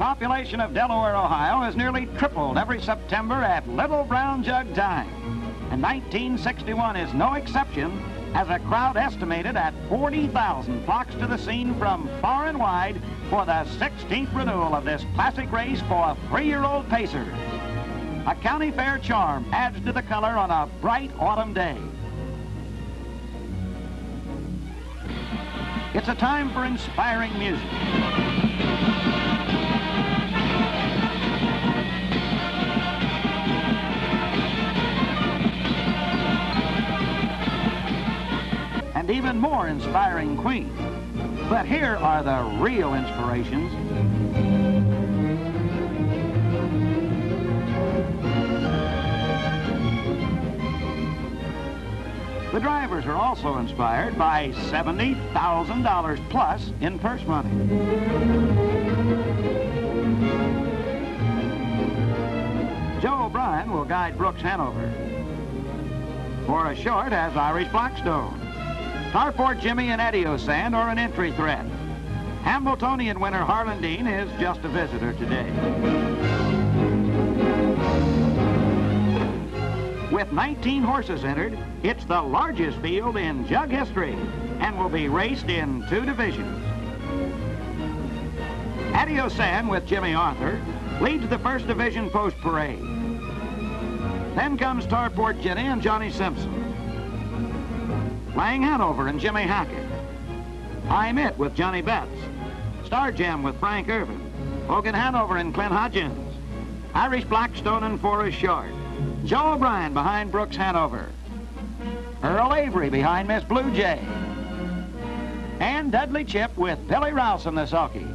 population of Delaware, Ohio has nearly tripled every September at Little Brown Jug time. And 1961 is no exception, as a crowd estimated at 40,000 flocks to the scene from far and wide for the 16th renewal of this classic race for 3-year-old pacers. A county fair charm adds to the color on a bright autumn day. It's a time for inspiring music. And even more inspiring queens. But here are the real inspirations. The drivers are also inspired by $70,000 plus in purse money. Joe O'Brien will guide Brooks Hanover. For a short has Irish Blackstone. Tarport Jimmy and Eddie O'Sand are an entry threat. Hambletonian winner Harlan Dean is just a visitor today. With 19 horses entered, it's the largest field in jug history and will be raced in 2 divisions. Eddie O'Sand with Jimmy Arthur leads the first division post parade. Then comes Tarport Jenny and Johnny Simpson. Lang Hanover and Jimmy Hackett. I'm It with Johnny Betts. Star Gem with Frank Irvin. Hogan Hanover and Clint Hodgins. Irish Blackstone and Forrest Short. Joe O'Brien behind Brooks Hanover. Earl Avery behind Miss Blue Jay. And Dudley Chip with Billy Rouse and the sulky.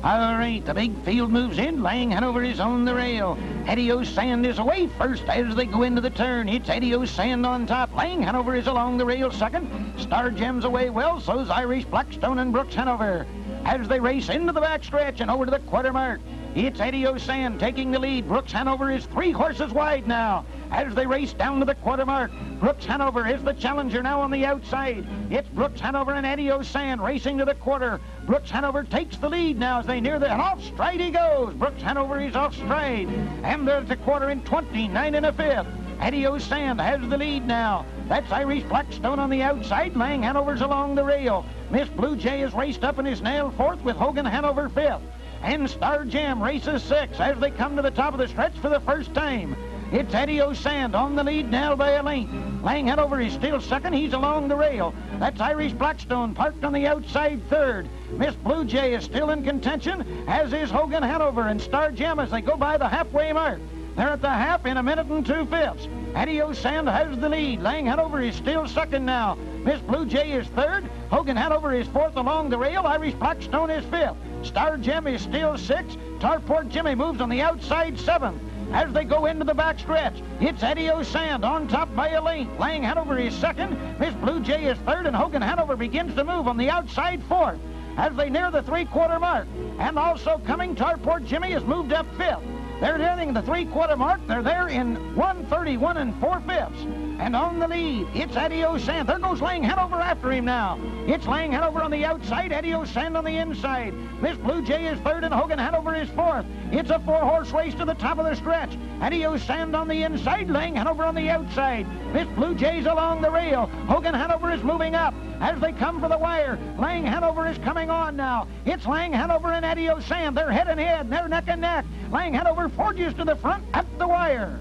All right, the big field moves in. Lang Hanover is on the rail. Eddie O'Sand is away first as they go into the turn. It's Eddie O'Sand on top. Lang Hanover is along the rail second. Star Gem's away well, so's Irish Blackstone and Brooks Hanover. As they race into the backstretch and over to the quarter mark, it's Eddie O'Sand taking the lead. Brooks Hanover is 3 horses wide now. As they race down to the quarter mark, Brooks Hanover is the challenger now on the outside. It's Brooks Hanover and Eddie O'Sand racing to the quarter. Brooks Hanover takes the lead now as they near the... And off stride he goes. Brooks Hanover is off stride. And there's the quarter in 29 1/5. Eddie O'Sand has the lead now. That's Irish Blackstone on the outside. Lang Hanover's along the rail. Miss Blue Jay is raced up and is nailed 4th with Hogan Hanover 5th. And Star Jam races 6th as they come to the top of the stretch for the first time. It's Eddie O'Sand on the lead now by a length. Lang Hanover is still second. He's along the rail. That's Irish Blackstone parked on the outside 3rd. Miss Blue Jay is still in contention, as is Hogan Hanover and Star Jam as they go by the halfway mark. They're at the half in 1 minute and 2/5. Eddie O'Sand has the lead. Lang Hanover is still second now. Miss Blue Jay is 3rd. Hogan Hanover is 4th along the rail. Irish Blackstone is 5th. Star Gem is still 6th. Tarport Jimmy moves on the outside 7th. As they go into the backstretch, it's Eddie O'Sand on top by a length. Lang Hanover is 2nd. Miss Blue Jay is 3rd, and Hogan Hanover begins to move on the outside 4th. As they near the 3/4 mark, and also coming, Tarport Jimmy has moved up 5th. They're nearing the 3/4 mark. They're there in 1:31 4/5. And on the lead, it's Eddie O'Sand. There goes Lang Hanover after him now. It's Lang Hanover on the outside, Eddie O'Sand on the inside. Miss Blue Jay is 3rd and Hogan Hanover is 4th. It's a 4-horse race to the top of the stretch. Eddie O'Sand on the inside, Lang Hanover on the outside. Miss Blue Jay's along the rail. Hogan Hanover is moving up. As they come for the wire, Lang Hanover is coming on now. It's Lang Hanover and Eddie O'Sand. They're head and head, and they're neck and neck. Lang Hanover forges to the front at the wire.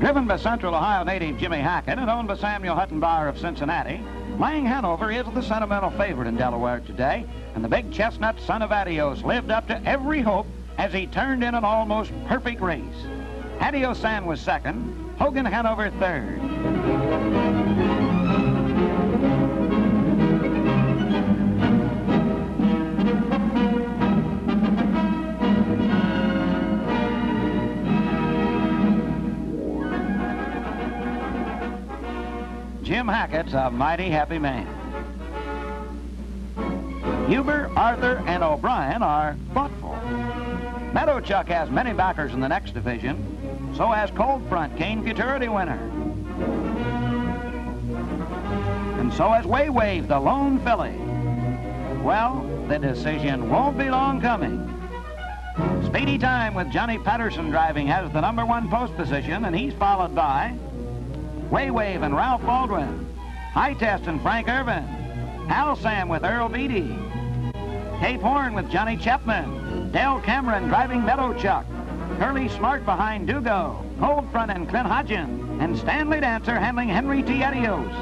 Driven by Central Ohio native Jimmy Hackett and owned by Samuel Huttenbauer of Cincinnati, Lang Hanover is the sentimental favorite in Delaware today, and the big chestnut son of Adios lived up to every hope as he turned in an almost perfect race. Eddie O'Sand was 2nd, Hogan Hanover 3rd. Jim Hackett's a mighty happy man. Huber, Arthur, and O'Brien are thoughtful. Meadowchuck has many backers in the next division. So has Cold Front, Cane Futurity winner. And so has Way Wave, the lone filly. Well, the decision won't be long coming. Speedy Time with Johnny Patterson driving has the #1 post position, and he's followed by Way Wave and Ralph Baldwin, High Test and Frank Irvin, Al Sam with Earl Beatty, Cape Horn with Johnny Chapman, Del Cameron driving Meadow Chuck, Curly Smart behind Dugo, Cold Front and Clint Hodgin, and Stanley Dancer handling Henry T. Adios.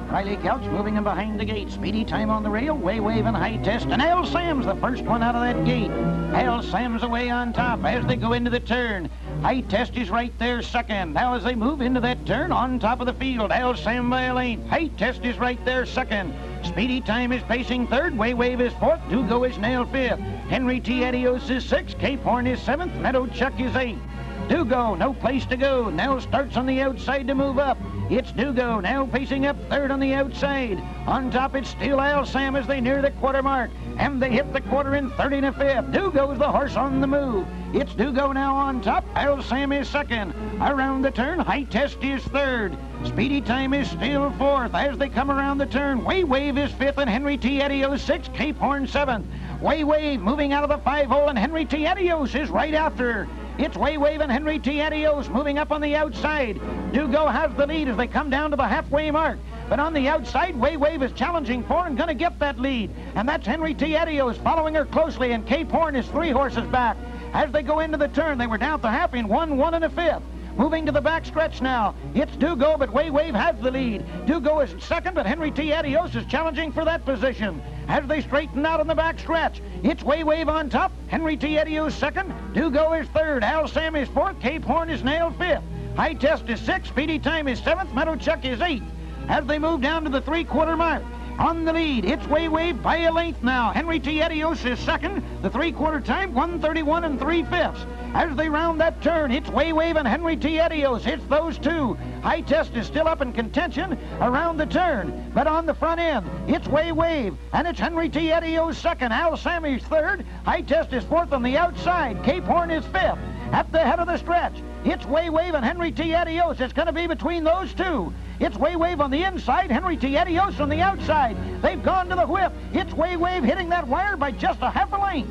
Riley Couch moving in behind the gate. Speedy Time on the rail. Way Wave and High Test. And Al Sam's the first one out of that gate. Al Sam's away on top as they go into the turn. High Test is right there second. Now as they move into that turn on top of the field, Al Sam by a lane. High Test is right there second. Speedy Time is pacing third. Way Wave is fourth. Dugo is nailed fifth. Henry T. Adios is sixth. Cape Horn is seventh. Meadow Chuck is eighth. Dugo, no place to go. Now starts on the outside to move up. It's Dugo, now pacing up third on the outside. On top, it's still Al Sam as they near the quarter mark. And they hit the quarter in 30 and a fifth. Dugo's the horse on the move. It's Dugo now on top. Al Sam is second. Around the turn, High Test is third. Speedy Time is still fourth. As they come around the turn, Way Wave is fifth and Henry T. Adios sixth. Cape Horn seventh. Way Wave moving out of the 5-hole and Henry T. Adios is right after. It's Way Wave and Henry T. Adios moving up on the outside. Dugo has the lead as they come down to the halfway mark. But on the outside, Way Wave is challenging for and going to get that lead. And that's Henry T. Adios following her closely, and Cape Horn is 3 horses back. As they go into the turn, they were down to half in 1 and a fifth. Moving to the back stretch now. It's Dugo, but Way Wave has the lead. Dugo is second, but Henry T. Adios is challenging for that position. As they straighten out on the back stretch, it's Way Wave on top. Henry T. Adios second. Dugo is third. Al Sam is fourth. Cape Horn is nailed fifth. High Test is sixth. Speedy Time is seventh. Meadow Chuck is eighth. As they move down to the 3/4 mark, on the lead, it's Way Wave by a length now. Henry T. Adios is second. The 3/4 time, 1:31 and 3/5. As they round that turn, it's Way Wave and Henry T. Adios. It's those two. High Test is still up in contention around the turn. But on the front end, it's Way Wave, and it's Henry T. Adios second. Al Sammy's third. High Test is fourth on the outside. Cape Horn is fifth. At the head of the stretch, it's Way Wave and Henry T. Adios. It's going to be between those two. It's Way Wave on the inside, Henry T. Adios on the outside. They've gone to the whip. It's Way Wave hitting that wire by just a half a length.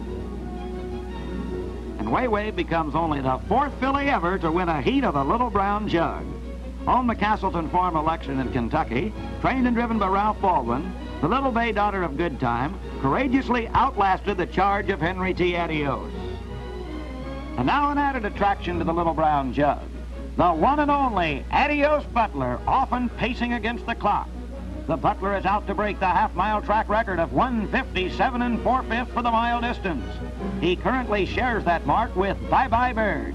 And Way Wave becomes only the 4th filly ever to win a heat of the Little Brown Jug. On the Castleton Farm election in Kentucky, trained and driven by Ralph Baldwin, the Little Bay Daughter of Good Time courageously outlasted the charge of Henry T. Adios. And now an added attraction to the Little Brown Jug. The one and only Adios Butler, often pacing against the clock. The Butler is out to break the half-mile track record of 1:57 and 4/5 for the mile distance. He currently shares that mark with Bye Bye Bird.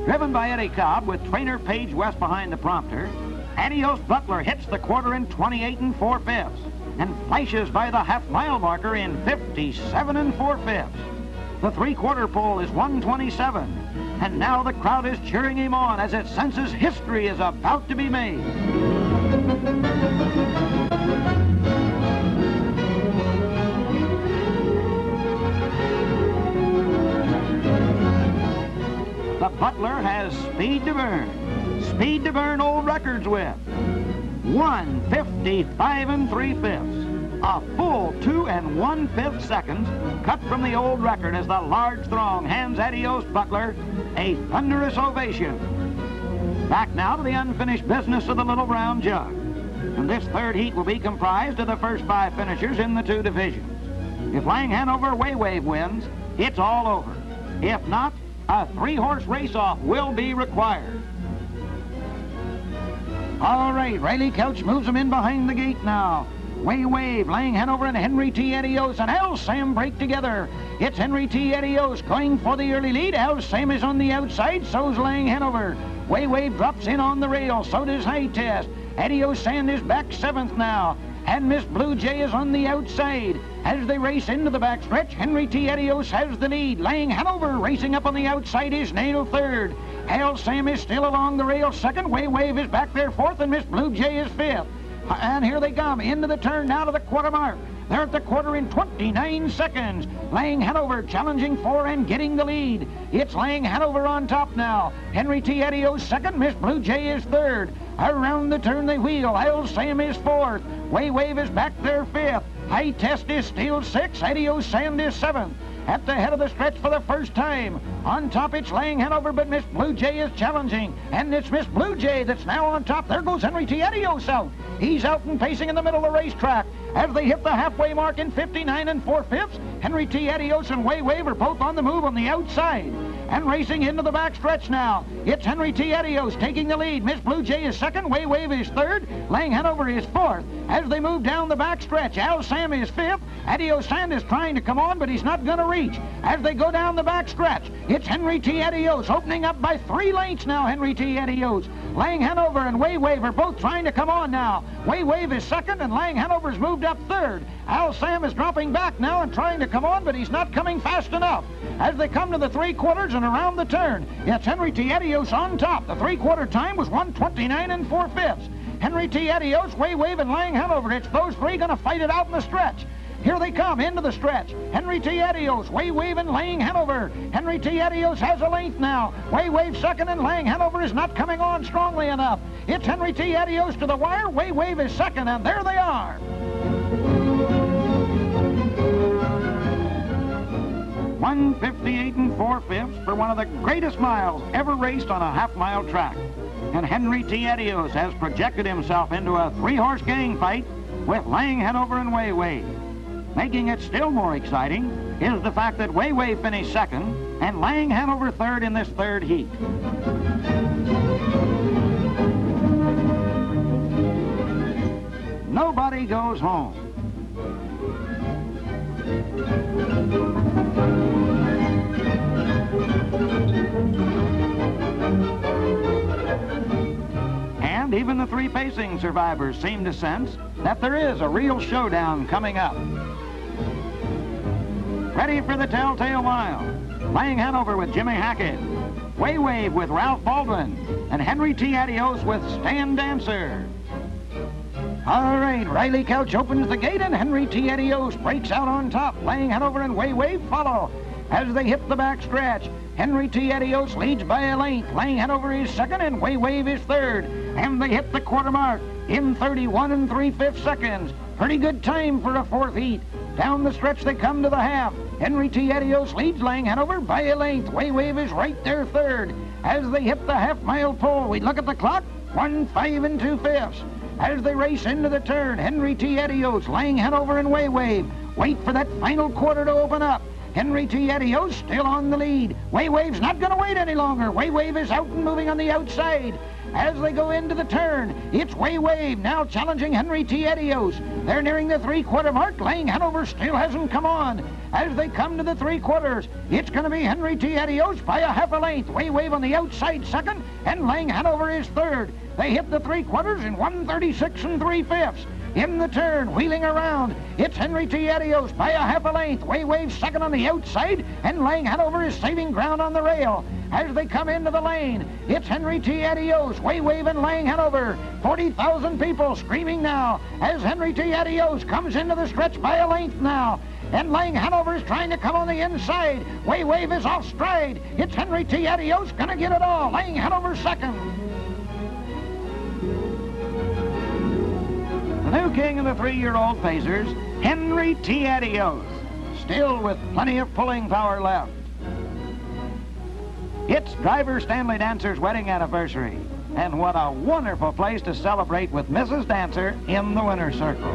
Driven by Eddie Cobb with trainer Paige West behind the prompter, Adios Butler hits the quarter in 28 and 4/5 and flashes by the half-mile marker in 57 and 4/5. The 3/4 pole is 1:27, and now the crowd is cheering him on as it senses history is about to be made. The Butler has speed to burn old records with. 1:55 and 3/5. A full 2 1/5 seconds cut from the old record as the large throng hands Adios Butler a thunderous ovation. Back now to the unfinished business of the Little Brown Jug. And this third heat will be comprised of the first 5 finishers in the 2 divisions. If Lang Hanover Way Wave wins, it's all over. If not, a 3-horse race-off will be required. All right, Riley Couch moves them in behind the gate now. Way Wave, Lang Hanover, and Henry T. Adios, and Al Sam break together. It's Henry T. Adios going for the early lead. Al Sam is on the outside, so's Lang Hanover. Way Wave drops in on the rail, so does High Test. Adios Sand is back 7th now, and Miss Blue Jay is on the outside. As they race into the backstretch, Henry T. Adios has the lead. Lang Hanover racing up on the outside is nailed 3rd. Al Sam is still along the rail 2nd. Way Wave is back there 4th, and Miss Blue Jay is 5th. And here they come into the turn now to the quarter mark. They're at the quarter in 29 seconds. Lang Hanover challenging for and getting the lead. It's Lang Hanover on top now. Henry T. Adios 2nd. Miss Blue Jay is 3rd. Around the turn they wheel. Al Sam is 4th. Way Wave is back there 5th. High Test is still 6th. Adios Sand is 7th. At the head of the stretch for the first time. On top, it's Lang Hanover, but Miss Blue Jay is challenging. And it's Miss Blue Jay that's now on top. There goes Henry T. Adios out. He's out and pacing in the middle of the racetrack. As they hit the halfway mark in 59 4/5, Henry T. Adios and Way Wave are both on the move on the outside. And racing into the back stretch now. It's Henry T. Adios taking the lead. Miss Blue Jay is 2nd. Way Wave is 3rd. Lang Hanover is 4th. As they move down the back stretch, Al Sam is 5th. Adios Sand is trying to come on, but he's not going to reach. As they go down the back stretch, it's Henry T. Adios opening up by 3 lengths now. Henry T. Adios. Lang Hanover and Way Wave are both trying to come on now. Way Wave is 2nd, and Lang Hanover's moved up 3rd. Al Sam is dropping back now and trying to come on, but he's not coming fast enough. As they come to the 3/4 and around the turn, it's Henry T. Adios on top. The 3/4 time was 1:29 4/5. Henry T. Adios, Way Wave, and Lang Hanover. It's those three going to fight it out in the stretch. Here they come into the stretch. Henry T. Adios, Way Wave, and Lang Hanover. Henry T. Adios has a length now. Way Wave 2nd, and Lang Hanover is not coming on strongly enough. It's Henry T. Adios to the wire. Way Wave is 2nd, and there they are. $1:58 4/5 for one of the greatest miles ever raced on a half-mile track. And Henry T. Adios has projected himself into a 3-horse gang fight with Lang Hanover and Way Wave. Making it still more exciting is the fact that Way Wave finished 2nd and Lang Hanover 3rd in this 3rd heat. Nobody goes home. And even the 3 pacing survivors seem to sense that there is a real showdown coming up. Ready for the telltale mile. Lang Hanover with Jimmy Hackett, Way Wave with Ralph Baldwin, and Henry T. Adios with Stan Dancer. All right, Riley Couch opens the gate and Henry T. Adios breaks out on top. Lang Hanover and Way Wave follow. As they hit the back stretch, Henry T. Adios leads by a length. Lang Hanover is 2nd and Way Wave is 3rd. And they hit the quarter mark in 31 3/5 seconds. Pretty good time for a 4th heat. Down the stretch they come to the half. Henry T. Adios leads Lang Hanover by a length. Way Wave is right there 3rd. As they hit the half-mile pole, we look at the clock, 1:05 2/5. As they race into the turn, Henry T. Adios, Lang Hanover, and Way Wave wait for that final quarter to open up. Henry T. Adios still on the lead. Way Wave's not going to wait any longer. Way Wave is out and moving on the outside. As they go into the turn, it's Way Wave now challenging Henry T. Adios. They're nearing the 3/4 mark. Lang Hanover still hasn't come on. As they come to the 3/4, it's going to be Henry T. Adios by a half a length. Way Wave on the outside 2nd, and Lang Hanover is 3rd. They hit the 3/4 in 1:36 3/5. In the turn, wheeling around, it's Henry T. Adios by a half a length. Way Wave 2nd on the outside, and Lang Hanover is saving ground on the rail. As they come into the lane, it's Henry T. Adios, Way Wave, and Lang Hanover. 40,000 people screaming now as Henry T. Adios comes into the stretch by a length now. And Lang Hanover is trying to come on the inside. Way Wave is off stride. It's Henry T. Adios gonna get it all. Lang Hanover 2nd. The new king of the 3-year-old pacers, Henry T. Adios, still with plenty of pulling power left. It's driver Stanley Dancer's wedding anniversary, and what a wonderful place to celebrate with Mrs. Dancer in the winner's circle.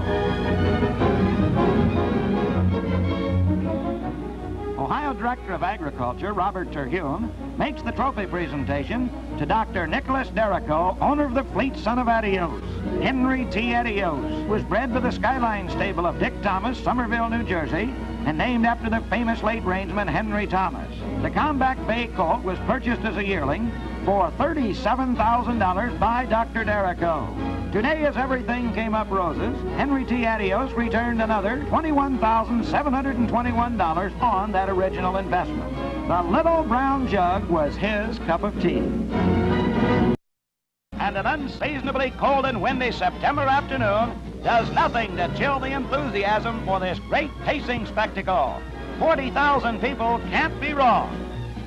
Ohio Director of Agriculture, Robert Terhune, makes the trophy presentation to Dr. Nicholas Derrico, owner of the fleet son of Adios. Henry T. Adios was bred to the Skyline stable of Dick Thomas, Somerville, New Jersey, and named after the famous late rangeman Henry Thomas. The Comback Bay colt was purchased as a yearling for $37,000 by Dr. Derrico. Today, as everything came up roses, Henry T. Adios returned another $21,721 on that original investment. The little brown jug was his cup of tea. And an unseasonably cold and windy September afternoon does nothing to chill the enthusiasm for this great pacing spectacle. 40,000 people can't be wrong.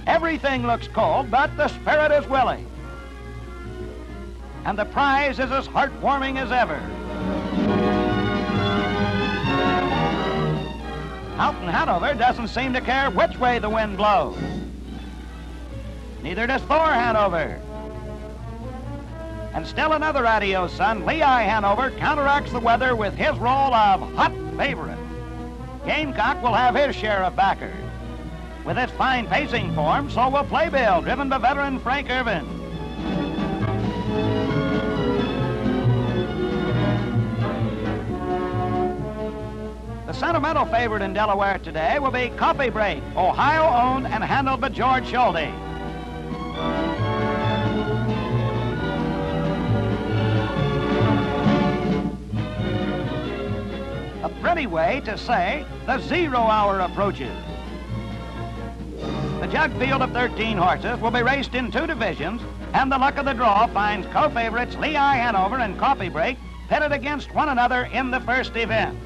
Everything looks cold, but the spirit is willing. And the prize is as heartwarming as ever. Houghton Hanover doesn't seem to care which way the wind blows. Neither does Thor Hanover. And still another adios son, Lehigh Hanover, counteracts the weather with his role of hot favorite. Gamecock will have his share of backers. With its fine pacing form, so will Playbill, driven by veteran Frank Irvin. The sentimental favorite in Delaware today will be Coffee Break, Ohio-owned and handled by George Schulte. A pretty way to say the 0 hour approaches. The jug field of 13 horses will be raced in 2 divisions, and the luck of the draw finds co-favorites Lehigh Hanover and Coffee Break pitted against one another in the first event.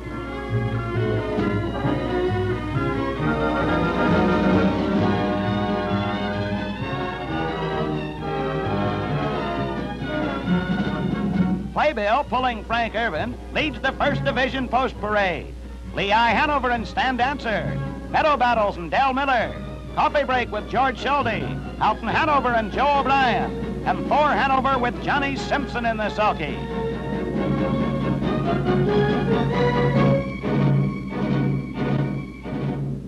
Playbill, pulling Frank Irvin, leads the first division post parade. Lehigh Hanover and Stan Dancer, Meadow Battles and Del Miller, Coffee Break with George Schulte, Houghton Hanover and Joe O'Brien, and Thor Hanover with Johnny Simpson in the sulky.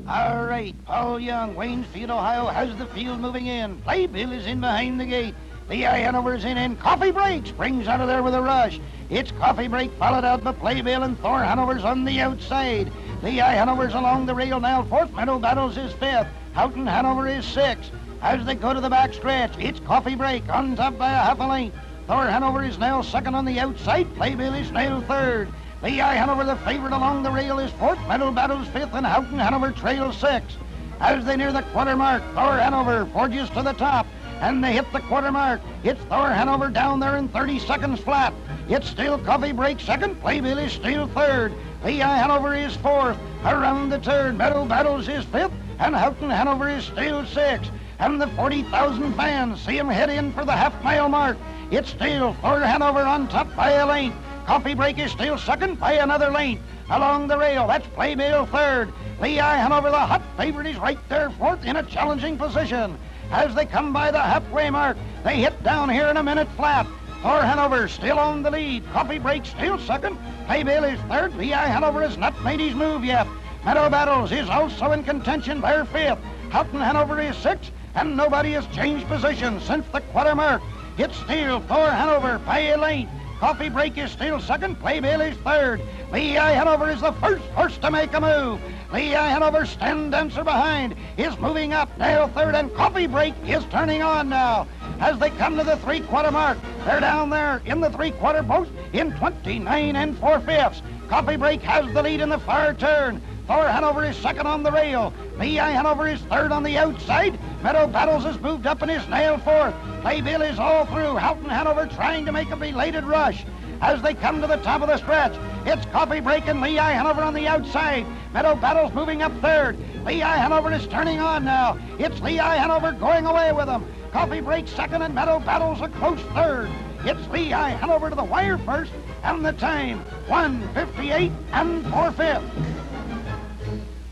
All right, Paul Young, Waynesfield, Ohio, how's the field moving in? Playbill is in behind the gate. Lehigh Hanover's in, and Coffee Break springs out of there with a rush. It's Coffee Break followed out by Playbill, and Thor Hanover's on the outside. Lehigh Hanover's along the rail now. 4th, Meadow Battles is 5th. Houghton Hanover is 6th. As they go to the back stretch, it's Coffee Break on top by a half a length. Thor Hanover is now 2nd on the outside. Playbill is now 3rd. Lehigh Hanover, the favorite along the rail, is 4th. Meadow Battles 5th, and Houghton Hanover trails 6th. As they near the quarter mark, Thor Hanover forges to the top, and they hit the quarter mark. It's Thor Hanover down there in 30 seconds flat. It's still Coffee Break 2nd. Playbill is still 3rd. Lehigh Hanover is 4th. Around the turn, Meadow Battles is 5th, and Houghton Hanover is still 6th. And the 40,000 fans see him head in for the half-mile mark. It's still Thor Hanover on top by a length. Coffee Break is still 2nd by another length. Along the rail, that's Playbill 3rd. Lehigh Hanover, the hot favorite, is right there 4th in a challenging position. As they come by the halfway mark, they hit down here in a minute flat. Thor Hanover still on the lead. Coffee Break still 2nd. Playbill is 3rd. Lehigh Hanover has not made his move yet. Meadow Battles is also in contention. They're 5th. Houghton Hanover is 6th, and nobody has changed position since the quarter mark. It's still Thor Hanover by a length. Coffee Break is still 2nd. Playbill is 3rd. Lehigh Hanover is the first horse to make a move. Lehigh Hanover, Stan Dancer behind, is moving up, now 3rd, and Coffee Break is turning on now. As they come to the 3/4 mark, they're down there in the 3/4 post in 29 4/5. Coffee Break has the lead in the far turn. Thor Hanover is 2nd on the rail. Lehigh Hanover is 3rd on the outside. Meadow Battles has moved up and is nailed 4th. Playbill is all through. Houghton Hanover trying to make a belated rush. As they come to the top of the stretch, it's Coffee Break and Lehigh Hanover on the outside. Meadow Battles moving up 3rd. Lehigh Hanover is turning on now. It's Lehigh Hanover going away with them. Coffee Break 2nd and Meadow Battles a close 3rd. It's Lehigh Hanover to the wire first, and the time, 1:58 4/5.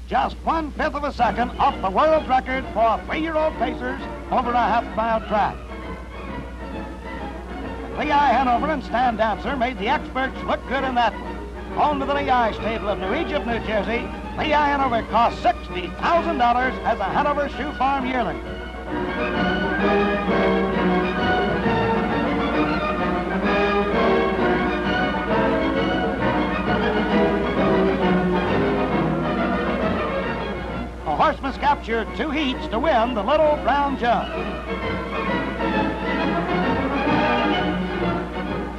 Just 1/5 of a second off the world record for 3-year-old pacers over a half-mile track. Lehigh Hanover and Stan Dancer made the experts look good in that one. Home to the Lehigh stable of New Egypt, New Jersey, Lehigh Hanover cost $60,000 as a Hanover Shoe Farm yearling. A horse must capture 2 heats to win the Little Brown Jug.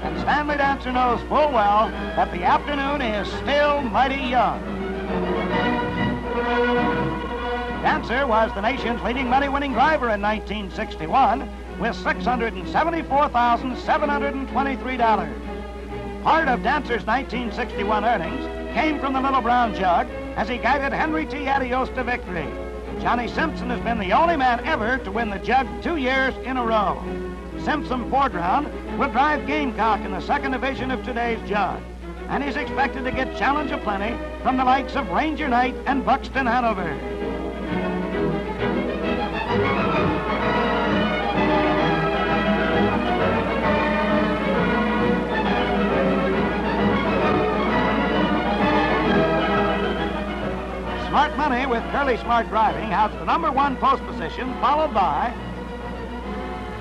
And Stanley Dancer knows full well that the afternoon is still mighty young. Dancer was the nation's leading money-winning driver in 1961 with $674,723. Part of Dancer's 1961 earnings came from the Little Brown Jug as he guided Henry T. Adios to victory. Johnny Simpson has been the only man ever to win the Jug 2 years in a row. Simpson, 4th round, will drive Gamecock in the 2nd division of today's Jug. and he's expected to get challenge aplenty from the likes of Ranger Knight and Buxton Hanover. Smart Money with Curly Smart Driving has the #1 post position, followed by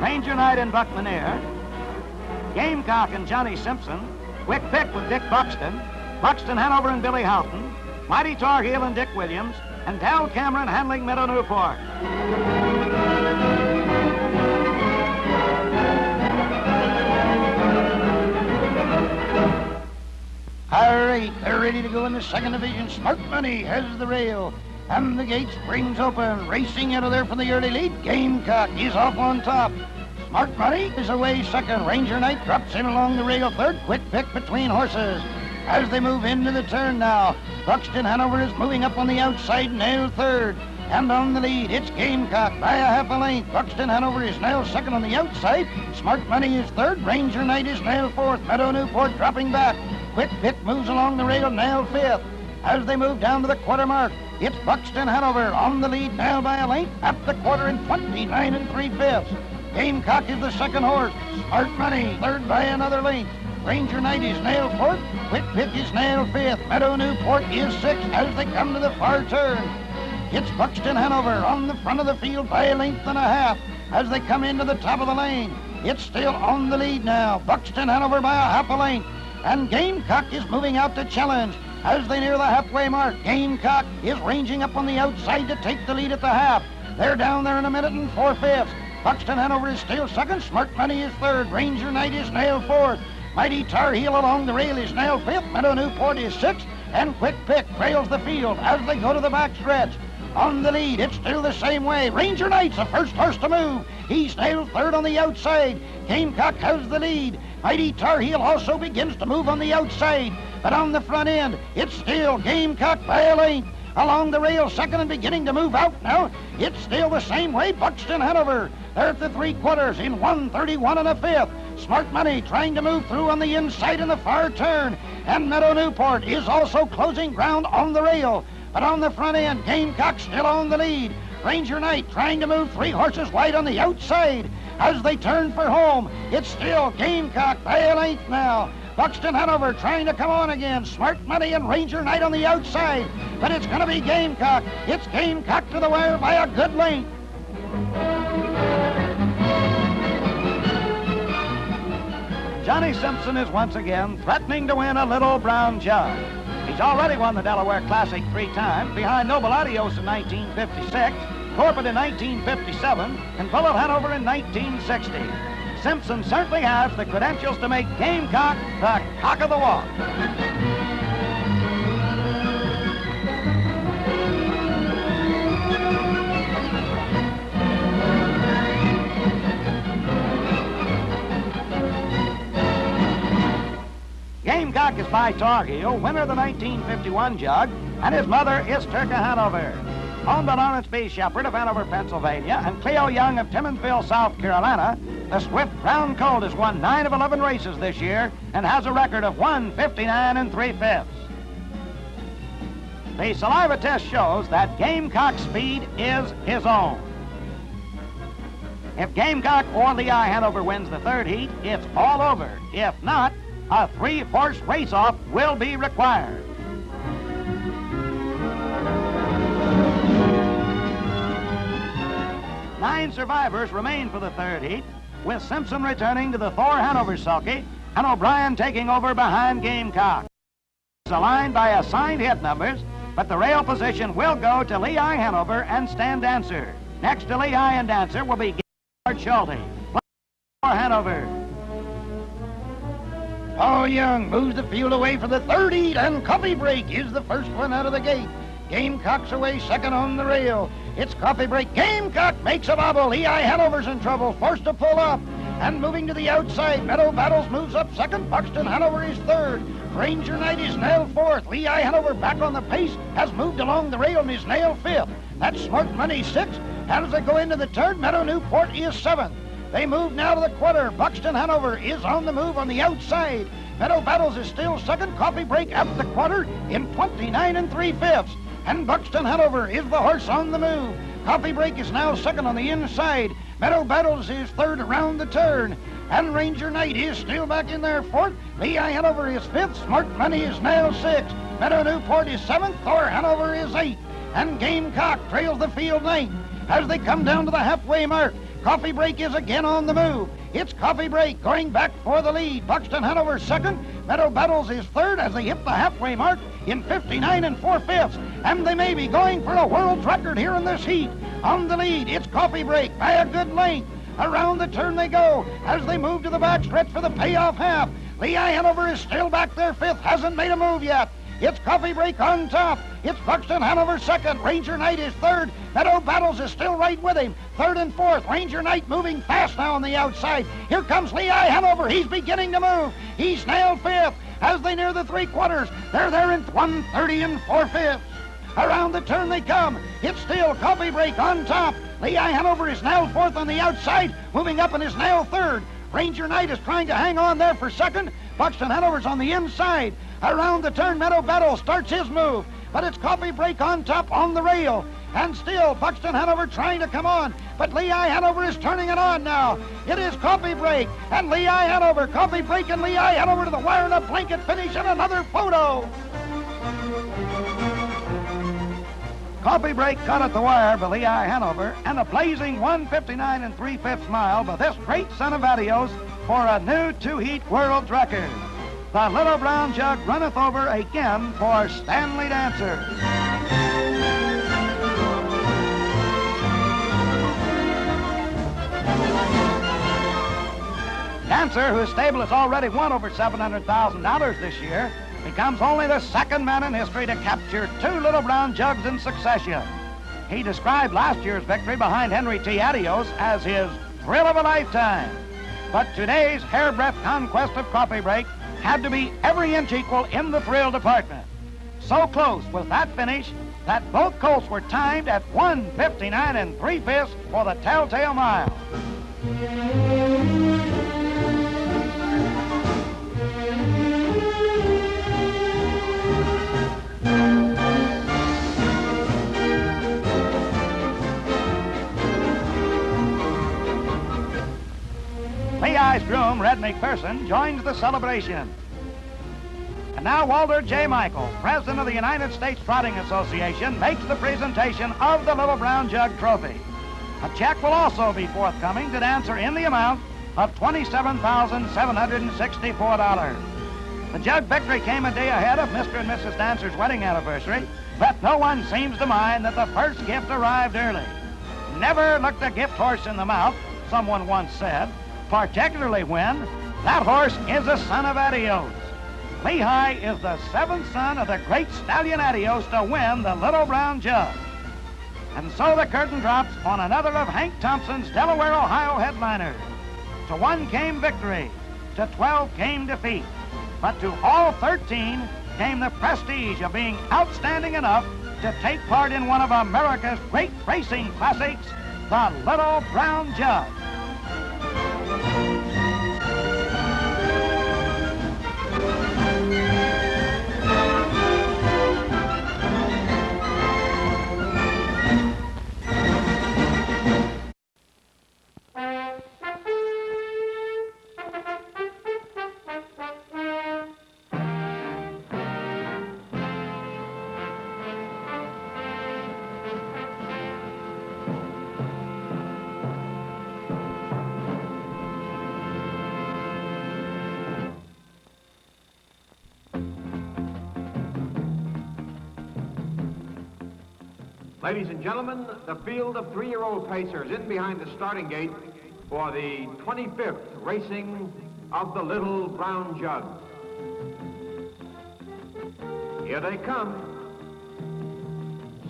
Ranger Knight and Buck Minear, Gamecock and Johnny Simpson, Quick Pick with Dick Buxton, Buxton Hanover and Billy Houghton, Mighty Tar Heel and Dick Williams, and Dal Cameron handling Meadow Newport. All right, they're ready to go in the second division. Smart Money has the rail, and the gate springs open. Racing out of there from the early lead, Gamecock is off on top. Smart Money is away second. Ranger Knight drops in along the rail third. Quick Pick between horses. As they move into the turn now, Buxton Hanover is moving up on the outside, nailed third. And on the lead, it's Gamecock by a half a length. Buxton Hanover is nailed second on the outside. Smart Money is third. Ranger Knight is nailed fourth. Meadow Newport dropping back. Quick Pick moves along the rail, nailed fifth. As they move down to the quarter mark, it's Buxton Hanover on the lead, nailed by a length at the quarter in 29 3/5. Gamecock is the second horse. Smart Money third by another length. Ranger Knight is nailed fourth. Quick Pick is nailed fifth. Meadow Newport is sixth as they come to the far turn. It's Buxton Hanover on the front of the field by a length and a half as they come into the top of the lane. It's still on the lead now. Buxton Hanover by a half a length. And Gamecock is moving out to challenge. As they near the halfway mark, Gamecock is ranging up on the outside to take the lead at the half. They're down there in a minute and 4/5. Buxton Hanover is still second. Smart Money is third. Ranger Knight is nailed fourth. Mighty Tar Heel along the rail is nailed fifth. Meadow Newport is sixth. And Quick Pick trails the field as they go to the back stretch. On the lead, it's still the same way. Ranger Knight's the first horse to move. He's nailed third on the outside. Gamecock has the lead. Mighty Tar Heel also begins to move on the outside. But on the front end, it's still Gamecock by a length. Along the rail, second and beginning to move out now. It's still the same way. Buxton Hanover. They're at the 3/4 in 1:31 1/5. Smart Money trying to move through on the inside in the far turn. And Meadow Newport is also closing ground on the rail. But on the front end, Gamecock still on the lead. Ranger Knight trying to move 3 horses wide on the outside. As they turn for home, it's still Gamecock by a length now. Buxton Hanover trying to come on again. Smart Money and Ranger Knight on the outside. But it's going to be Gamecock. It's Gamecock to the wire by a good length. Johnny Simpson is once again threatening to win a little brown jug. He's already won the Delaware Classic 3 times, behind Noble Adios in 1956, Corbett in 1957, and Bullet Hanover in 1960. Simpson certainly has the credentials to make Gamecock the cock of the walk. Gamecock is by Tar Heel, winner of the 1951 jug, and his mother is Turka Hanover. Owned by Lawrence B. Shepard of Hanover, Pennsylvania, and Cleo Young of Timmonsville, South Carolina, the Swift Brown Colt has won 9 of 11 races this year and has a record of 1:59 3/5. The saliva test shows that Gamecock's speed is his own. If Gamecock or Lehigh Hanover wins the 3rd heat, it's all over. If not, a 3-horse race-off will be required. Nine survivors remain for the 3rd heat, with Simpson returning to the Thor Hanover sulky and O'Brien taking over behind Gamecock. It's aligned by assigned hit numbers, but the rail position will go to Lehigh Hanover and Stan Dancer. Next to Lehigh and Dancer will be Schulte. For Hanover. Paul Young moves the field away for the 3rd heat, and Coffee Break is the first one out of the gate. Gamecock's away second on the rail. It's Coffee Break. Gamecock makes a bobble. Lehigh Hanover's in trouble, forced to pull up. And moving to the outside, Meadow Battles moves up second. Buxton Hanover is third. Ranger Knight is nailed fourth. Lehigh Hanover back on the pace, has moved along the rail and is nailed fifth. That's Smart Money sixth. And as they go into the turn, Meadow Newport is seventh. They move now to the quarter. Buxton Hanover is on the move on the outside. Meadow Battles is still second. Coffee Break at the quarter in 29 3/5. And Buxton Hanover is the horse on the move. Coffee Break is now second on the inside. Meadow Battles is third around the turn. And Ranger Knight is still back in there fourth. Lehigh Hanover is fifth. Smart Money is now sixth. Meadow Newport is seventh. Thor Hanover is eighth. And Gamecock trails the field ninth. As they come down to the halfway mark, Coffee Break is again on the move. It's Coffee Break going back for the lead. Buxton Hanover second. Meadow Battles is third as they hit the halfway mark in 59 4/5. And they may be going for a world's record here in this heat. On the lead, it's Coffee Break by a good length. Around the turn they go as they move to the backstretch for the payoff half. Lehigh Hanover is still back there fifth, hasn't made a move yet. It's Coffee Break on top. It's Buxton Hanover second. Ranger Knight is third. Meadow Battles is still right with him. Third and fourth. Ranger Knight moving fast now on the outside. Here comes Lehigh Hanover. He's beginning to move. He's nailed fifth. As they near the three-quarters, they're there in 1:30 4/5. Around the turn they come. It's still Coffee Break on top. Lehigh Hanover is nailed fourth on the outside, moving up and is nailed third. Ranger Knight is trying to hang on there for second. Buxton Hanover's on the inside. Around the turn, Meadow Battle starts his move, but it's Coffee Break on top on the rail. And still, Buxton Hanover trying to come on, but Lehigh Hanover is turning it on now. It is Coffee Break and Lehigh Hanover. Coffee Break and Lehigh Hanover to the wire in a blanket finish and another photo. Coffee Break cut at the wire by Lehigh Hanover, and a blazing 1:59 3/5 mile by this great son of Adios for a new two-heat world record. The Little Brown Jug runneth over again for Stanley Dancer. Dancer, whose stable has already won over $700,000 this year, becomes only the second man in history to capture two Little Brown Jugs in succession. He described last year's victory behind Henry T. Adios as his thrill of a lifetime. But today's hairbreadth conquest of Coffee Break had to be every inch equal in the thrill department. So close was that finish that both colts were timed at 1:59 3/5 for the telltale mile. Lehigh's groom, Red McPherson, joins the celebration. And now Walter J. Michael, president of the United States Trotting Association, makes the presentation of the Little Brown Jug Trophy. A check will also be forthcoming to Dancer in the amount of $27,764. The Jug victory came a day ahead of Mr. and Mrs. Dancer's wedding anniversary, but no one seems to mind that the first gift arrived early. Never looked a gift horse in the mouth, someone once said, particularly when that horse is a son of Adios. Lehigh is the seventh son of the great stallion Adios to win the Little Brown Jug. And so the curtain drops on another of Hank Thompson's Delaware, Ohio headliners. To one came victory, to 12 came defeat, but to all 13 came the prestige of being outstanding enough to take part in one of America's great racing classics, the Little Brown Jug. Ladies and gentlemen, the field of three-year-old pacers in behind the starting gate for the 25th racing of the Little Brown Jug. Here they come.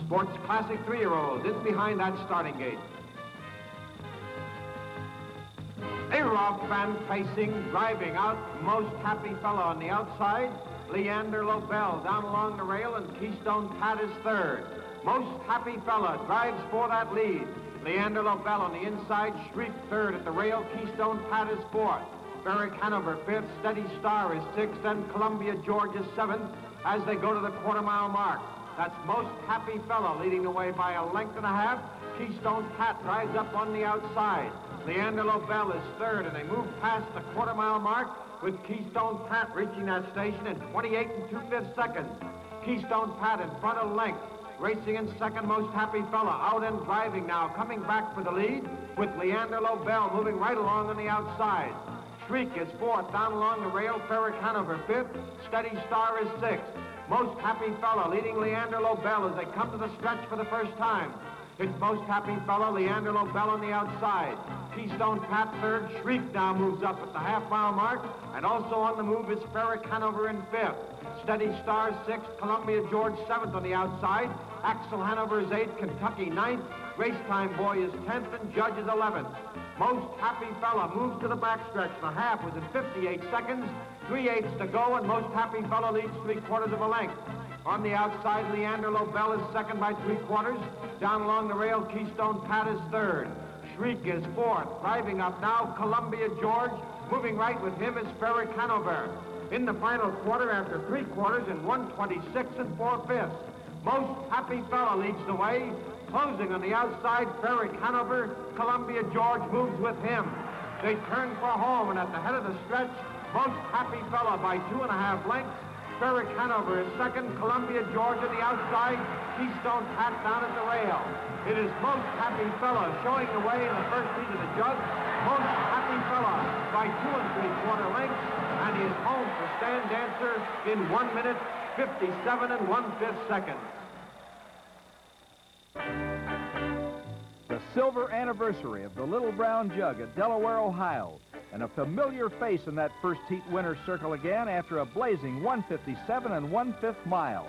Sports Classic three-year-olds in behind that starting gate. They're off and facing, driving out. Most happy fellow on the outside, Leander Lobel down along the rail, and Keystone Pat is third. Most happy fella drives for that lead. Leander Lobel on the inside, Shriek third at the rail. Keystone Pat is fourth. Berwick Hanover 5th, Steady Star is 6th, and Columbia George is 7th as they go to the quarter-mile mark. That's Most Happy Fella leading the way by a length and a half. Keystone Pat rides up on the outside. Leander Lobel is 3rd, and they move past the quarter-mile mark with Keystone Pat reaching that station in 28 2/5 seconds. Keystone Pat in front of length. Racing in 2nd, Most Happy Fella, out and driving now, coming back for the lead with Leander Lobel moving right along on the outside. Shriek is 4th, down along the rail, Berwick Hanover 5th, Steady Star is 6th. Most Happy Fella leading Leander Lobel as they come to the stretch for the first time. It's Most Happy Fella, Leander Lobel on the outside. Keystone Pat 3rd, Shriek now moves up at the half-mile mark, and also on the move is Berwick Hanover in 5th. Steady Star 6th, Columbia George 7th on the outside. Axel Hanover is 8th, Kentucky 9th. Racetime Boy is 10th, and Judge is 11th. Most Happy Fella moves to the backstretch. The half was in 58 seconds, 3/8 to go, and Most Happy Fella leads 3/4 of a length. On the outside, Leander Lobel is 2nd by 3/4. Down along the rail, Keystone Pat is 3rd. Shriek is 4th. Driving up now, Columbia George. Moving right with him is Berwick Hanover. In the final quarter, after 3/4 in 1:26 4/5. Most Happy Fella leads the way. Closing on the outside, Berwick Hanover. Columbia George moves with him. They turn for home, and at the head of the stretch, Most Happy Fella by 2.5 lengths. Berwick Hanover is 2nd, Columbia George on the outside, Keystone Pat down at the rail. It is Most Happy Fella showing the way in the first heat of the jug. Most Happy Fella by 2 3/4 lengths, and he is home for Stan Dancer in 1 minute, 57 1/5 seconds. The silver anniversary of the Little Brown Jug at Delaware, Ohio, and a familiar face in that first heat winner's circle again after a blazing 1:57 1/5 mile.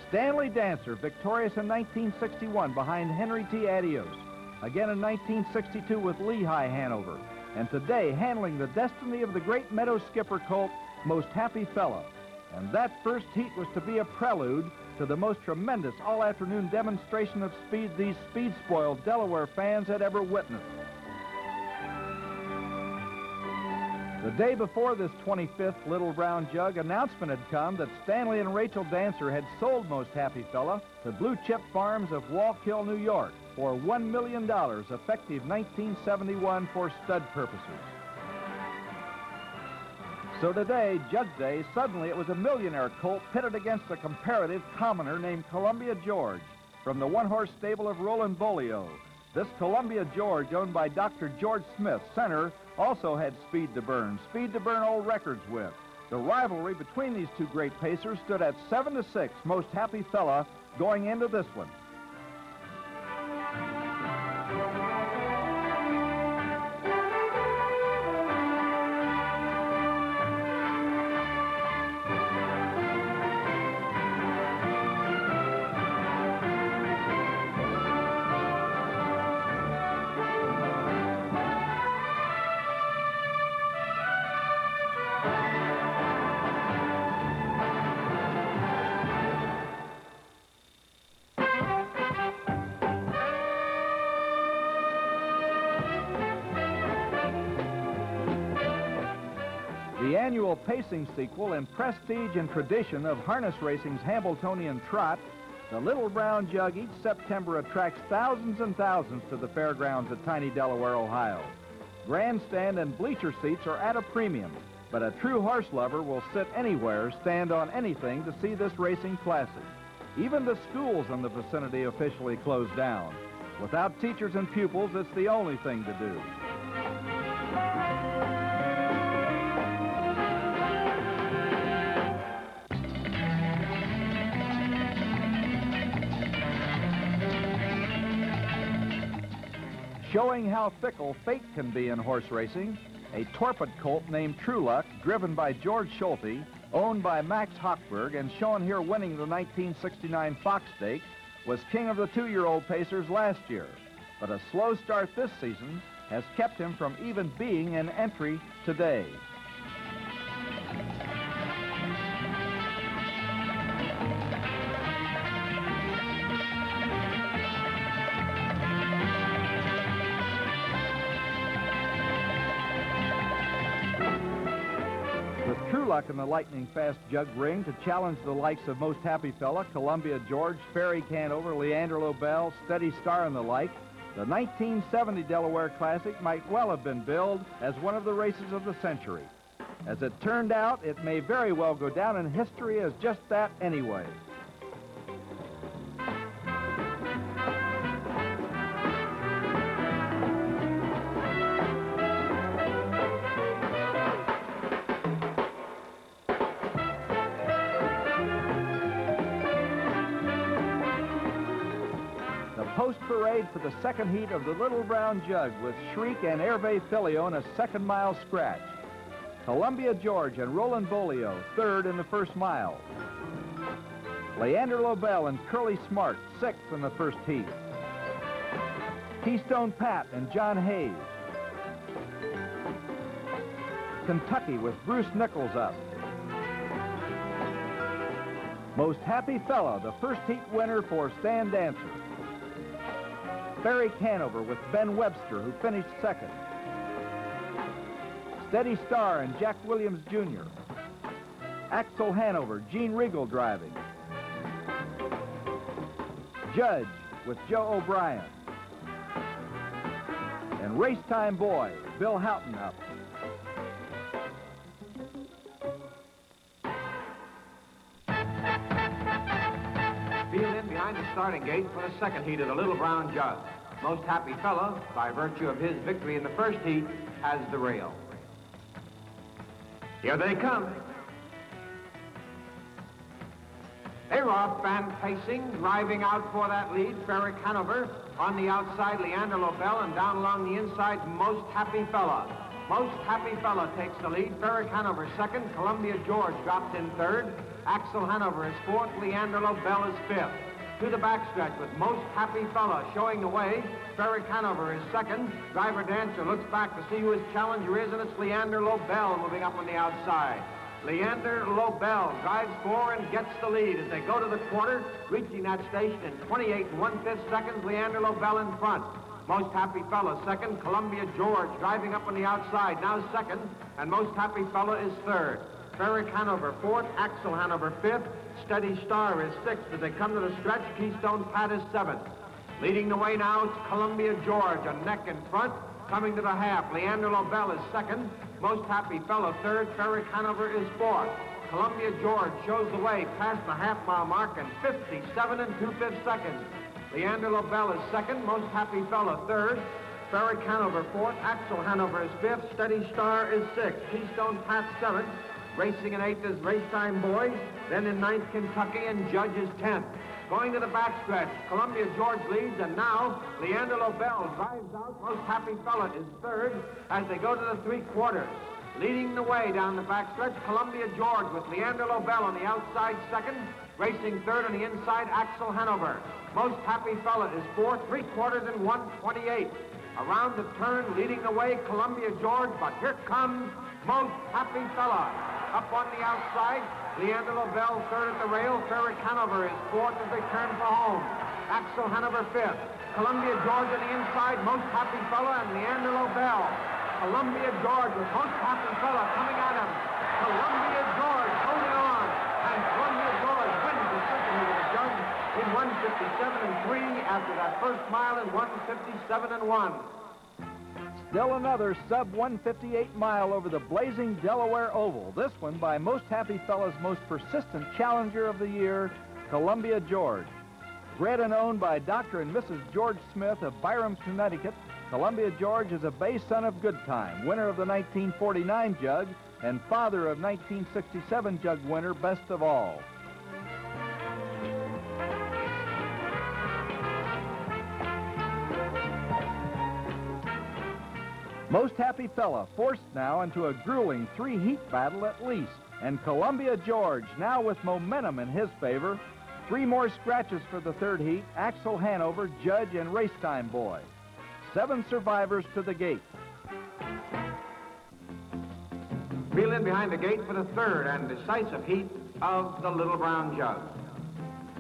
Stanley Dancer, victorious in 1961 behind Henry T. Adios, again in 1962 with Lehigh Hanover, and today handling the destiny of the great Meadow Skipper colt, Most Happy Fella. And that first heat was to be a prelude to the most tremendous all-afternoon demonstration of speed these speed-spoiled Delaware fans had ever witnessed. The day before this 25th Little Brown Jug, announcement had come that Stanley and Rachel Dancer had sold Most Happy Fella to Blue Chip Farms of Wallkill, New York, for $1 million, effective 1971 for stud purposes. So today, Jug Day, suddenly it was a millionaire colt pitted against a comparative commoner named Columbia George from the one-horse stable of Roland Bolio. This Columbia George, owned by Dr. George Smith, center, also had speed to burn old records with. The rivalry between these two great pacers stood at 7-6, Most Happy Fella going into this one. The annual pacing sequel in prestige and tradition of harness racing's Hambletonian trot, the Little Brown Jug each September attracts thousands and thousands to the fairgrounds at tiny Delaware, Ohio. Grandstand and bleacher seats are at a premium, but a true horse lover will sit anywhere, stand on anything to see this racing classic. Even the schools in the vicinity officially closed down. Without teachers and pupils, it's the only thing to do. Showing how fickle fate can be in horse racing, a torpid colt named True Luck, driven by George Schulte, owned by Max Hochberg, and shown here winning the 1969 Fox Stakes, was king of the 2-year-old pacers last year. But a slow start this season has kept him from even being an entry today. luck in the lightning-fast jug ring to challenge the likes of Most Happy Fella, Columbia George, Ferry Canover, Leander Lobel, Steady Star, and the like, the 1970 Delaware Classic might well have been billed as one of the races of the century. As it turned out, it may very well go down in history as just that anyway. Post-parade for the second heat of the Little Brown Jug with Shriek and Hervé Filion a second mile scratch. Columbia George and Roland Bolio third in the first mile. Leander Lobel and Curly Smart sixth in the first heat. Keystone Pat and John Hayes. Kentucky with Bruce Nichols up. Most Happy Fella, the first heat winner for Stan Dancer. Ferry Canover with Ben Webster, who finished second. Steady Star and Jack Williams Jr. Axel Hanover, Gene Regal driving. Judge with Joe O'Brien. And Racetime Boy, Bill Houghton up. Field in behind the starting gate for the second heat of the Little Brown Jug. Most Happy Fella, by virtue of his victory in the first heat, has the rail. Here they come. A-Roth band pacing, driving out for that lead, Ferry Canover. On the outside, Leander Lobel, and down along the inside, Most Happy Fella. Most Happy Fella takes the lead. Ferry Canover second. Columbia George drops in third. Axel Hanover is fourth. Leander Lobel is fifth. To the backstretch with Most Happy Fella showing the way. Ferry Canover is second. Driver Dancer looks back to see who his challenger is, and it's Leander Lobel moving up on the outside. Leander Lobel drives four and gets the lead as they go to the quarter, reaching that station in 28 1/5 seconds. Leander Lobel in front. Most Happy Fella second. Columbia George driving up on the outside, now second, and Most Happy Fella is third. Ferry Canover fourth. Axel Hanover fifth. Steady Star is sixth as they come to the stretch. Keystone Pat is seventh. Leading the way now, it's Columbia George, a neck in front. Coming to the half, Leander Lobel is second. Most Happy Fella third. Ferry Canover is fourth. Columbia George shows the way past the half-mile mark in 57 2/5 seconds. Leander Lobel is second. Most Happy Fella third. Ferry Canover fourth. Axel Hanover is fifth. Steady Star is sixth. Keystone Pat seventh. Racing in eighth is Racetime Boy. Then in ninth, Kentucky, and Judge is 10th. Going to the backstretch, Columbia George leads, and now Leander Lobel drives out. Most Happy Fella is third as they go to the three-quarters. Leading the way down the backstretch, Columbia George with Leander Lobel on the outside second. Racing third on the inside, Axel Hanover. Most Happy Fella is fourth, three-quarters and 1:28. Around the turn, leading the way, Columbia George, but here comes Most Happy Fella. Up on the outside, Leander Lobel third at the rail. Ferry Canover is fourth as they turn for home. Axel Hanover fifth. Columbia George on the inside, Most Happy Fella, and Leander Lobel. Columbia George with Most Happy Fella coming at him. Columbia George holding on, and Columbia George wins the second heat of the jug in 1:57 after that first mile in 1:57 Still another sub-158 mile over the blazing Delaware Oval. This one by Most Happy Fella's most persistent challenger of the year, Columbia George. Bred and owned by Dr. and Mrs. George Smith of Byram, Connecticut, Columbia George is a bay son of Good Time, winner of the 1949 Jug, and father of 1967 Jug winner Best of All. Most Happy Fella forced now into a grueling three-heat battle at least, and Columbia George now with momentum in his favor. Three more scratches for the third heat, Axel Hanover, Judge, and Racetime Boy. 7 survivors to the gate. Reel in behind the gate for the third and decisive heat of the Little Brown Jug.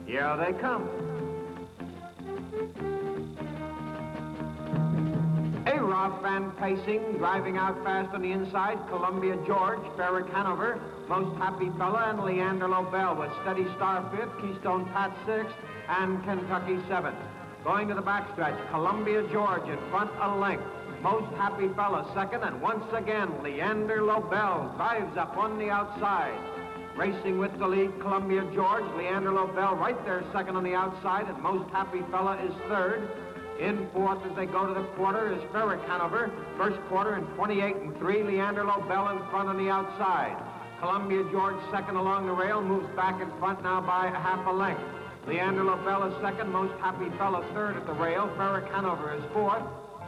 Here they come. A off and pacing, driving out fast on the inside, Columbia George, Ferric Hanover, Most Happy Fella, and Leander Lobel with Steady Star 5th, Keystone Pat 6th, and Kentucky 7th. Going to the backstretch, Columbia George in front a length. Most Happy Fella 2nd, and once again, Leander Lobel drives up on the outside. Racing with the lead, Columbia George, Leander Lobel right there 2nd on the outside, and Most Happy Fella is 3rd. In 4th as they go to the quarter is Ferric Hanover. First quarter in 28 and 3, Leander Lobel in front on the outside. Columbia George 2nd along the rail, moves back in front now by a half a length. Leander Lobel is 2nd, Most Happy Fella 3rd at the rail. Ferric Hanover is 4th.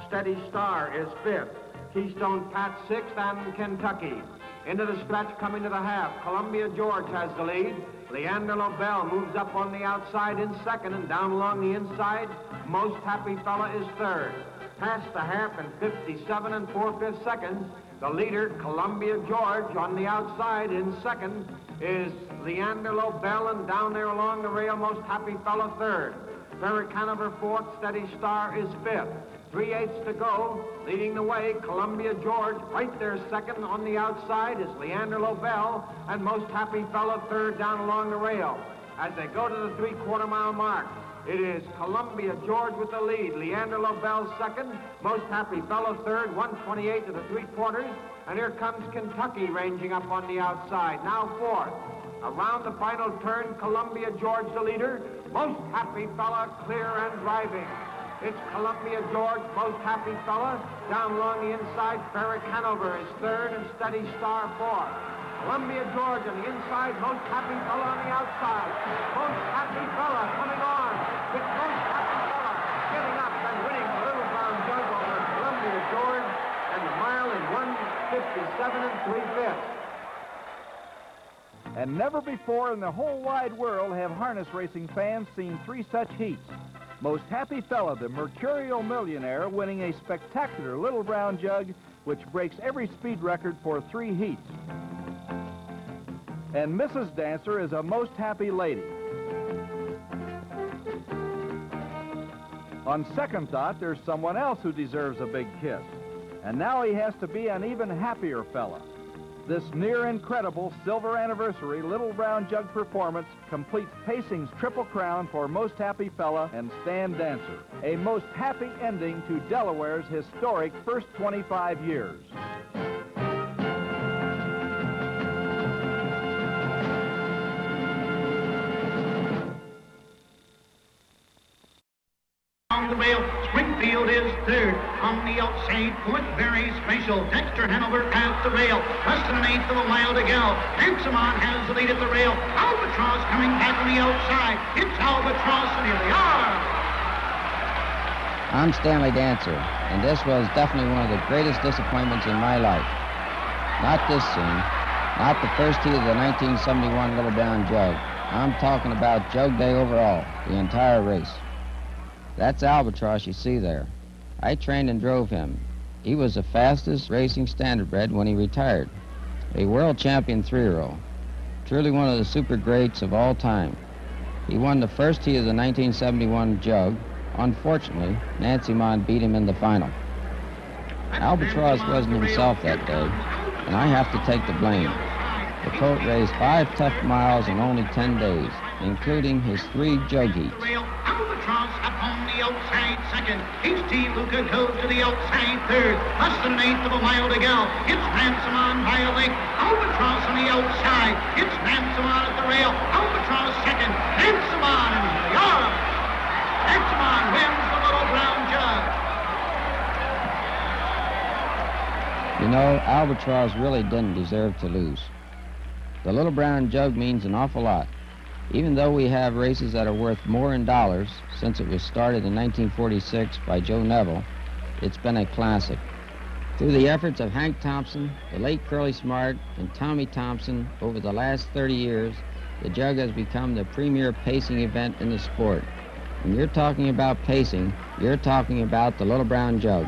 Steady Star is 5th. Keystone Pat 6th, and Kentucky. Into the stretch, coming to the half. Columbia George has the lead. Leander Lobel moves up on the outside in 2nd, and down along the inside, Most Happy Fella is 3rd. Past the half in 57 and 4/5 seconds. The leader, Columbia George, on the outside in 2nd is Leander Lobel, and down there along the rail, Most Happy Fella 3rd. Ferric Hanover 4th, Steady Star is 5th. 3/8 to go, leading the way, Columbia George, right there 2nd on the outside is Leander Lobel, and Most Happy Fella 3rd down along the rail. As they go to the 3/4 mile mark, it is Columbia George with the lead, Leander Lobel 2nd, Most Happy Fella 3rd, 1:28 to the 3/4, and here comes Kentucky ranging up on the outside, now 4th. Around the final turn, Columbia George the leader, Most Happy Fella clear and driving. It's Columbia George, Most Happy Fella. Down along the inside, Ferric Hanover is 3rd, and Steady Star 4th. Columbia George on the inside, Most Happy Fella on the outside. Most Happy Fella coming on. It's Most Happy Fella giving up and winning the Little Brown Jug over Columbia George, and the mile in 1:57 and 3/5. And never before in the whole wide world have harness racing fans seen 3 such heats. Most Happy Fella, the Mercurial Millionaire, winning a spectacular Little Brown Jug, which breaks every speed record for 3 heats. And Mrs. Dancer is a most happy lady. On second thought, there's someone else who deserves a big kiss. And now he has to be an even happier fella. This near-incredible silver anniversary Little Brown Jug performance completes pacing's triple crown for Most Happy Fella and Stan Dancer. A most happy ending to Delaware's historic first 25 years. On the rail, Springfield is 3rd. On the outside, 4th, very special. Dexter Hanover at the rail. Less than 1/8 of a mile to go. Handsomon has the lead at the rail. Albatross coming back on the outside. It's Albatross, and here they are. I'm Stanley Dancer, and this was definitely one of the greatest disappointments in my life. Not this scene, not the first heat of the 1971 Little Brown Jug. I'm talking about Jug Day overall, the entire race. That's Albatross you see there. I trained and drove him. He was the fastest racing standardbred when he retired. A world champion 3-year-old. Truly one of the super greats of all time. He won the first heat of the 1971 Jug. Unfortunately, Nancy Mon beat him in the final. Albatross wasn't himself that day, and I have to take the blame. The colt raced 5 tough miles in only 10 days, including his 3 jug heats. Albatross up on the outside 2nd. H.T. Luca goes to the outside 3rd. Less than 1/8 of a mile to go. It's Handsomon by a length. Albatross on the outside. It's Handsomon at the rail. Albatross 2nd. Handsomon and Yara. Handsomon wins the Little Brown Jug. You know, Albatross really didn't deserve to lose. The Little Brown Jug means an awful lot. Even though we have races that are worth more in dollars since it was started in 1946 by Joe Neville, it's been a classic. Through the efforts of Hank Thompson, the late Curly Smart, and Tommy Thompson over the last 30 years, the Jug has become the premier pacing event in the sport. When you're talking about pacing, you're talking about the Little Brown Jug.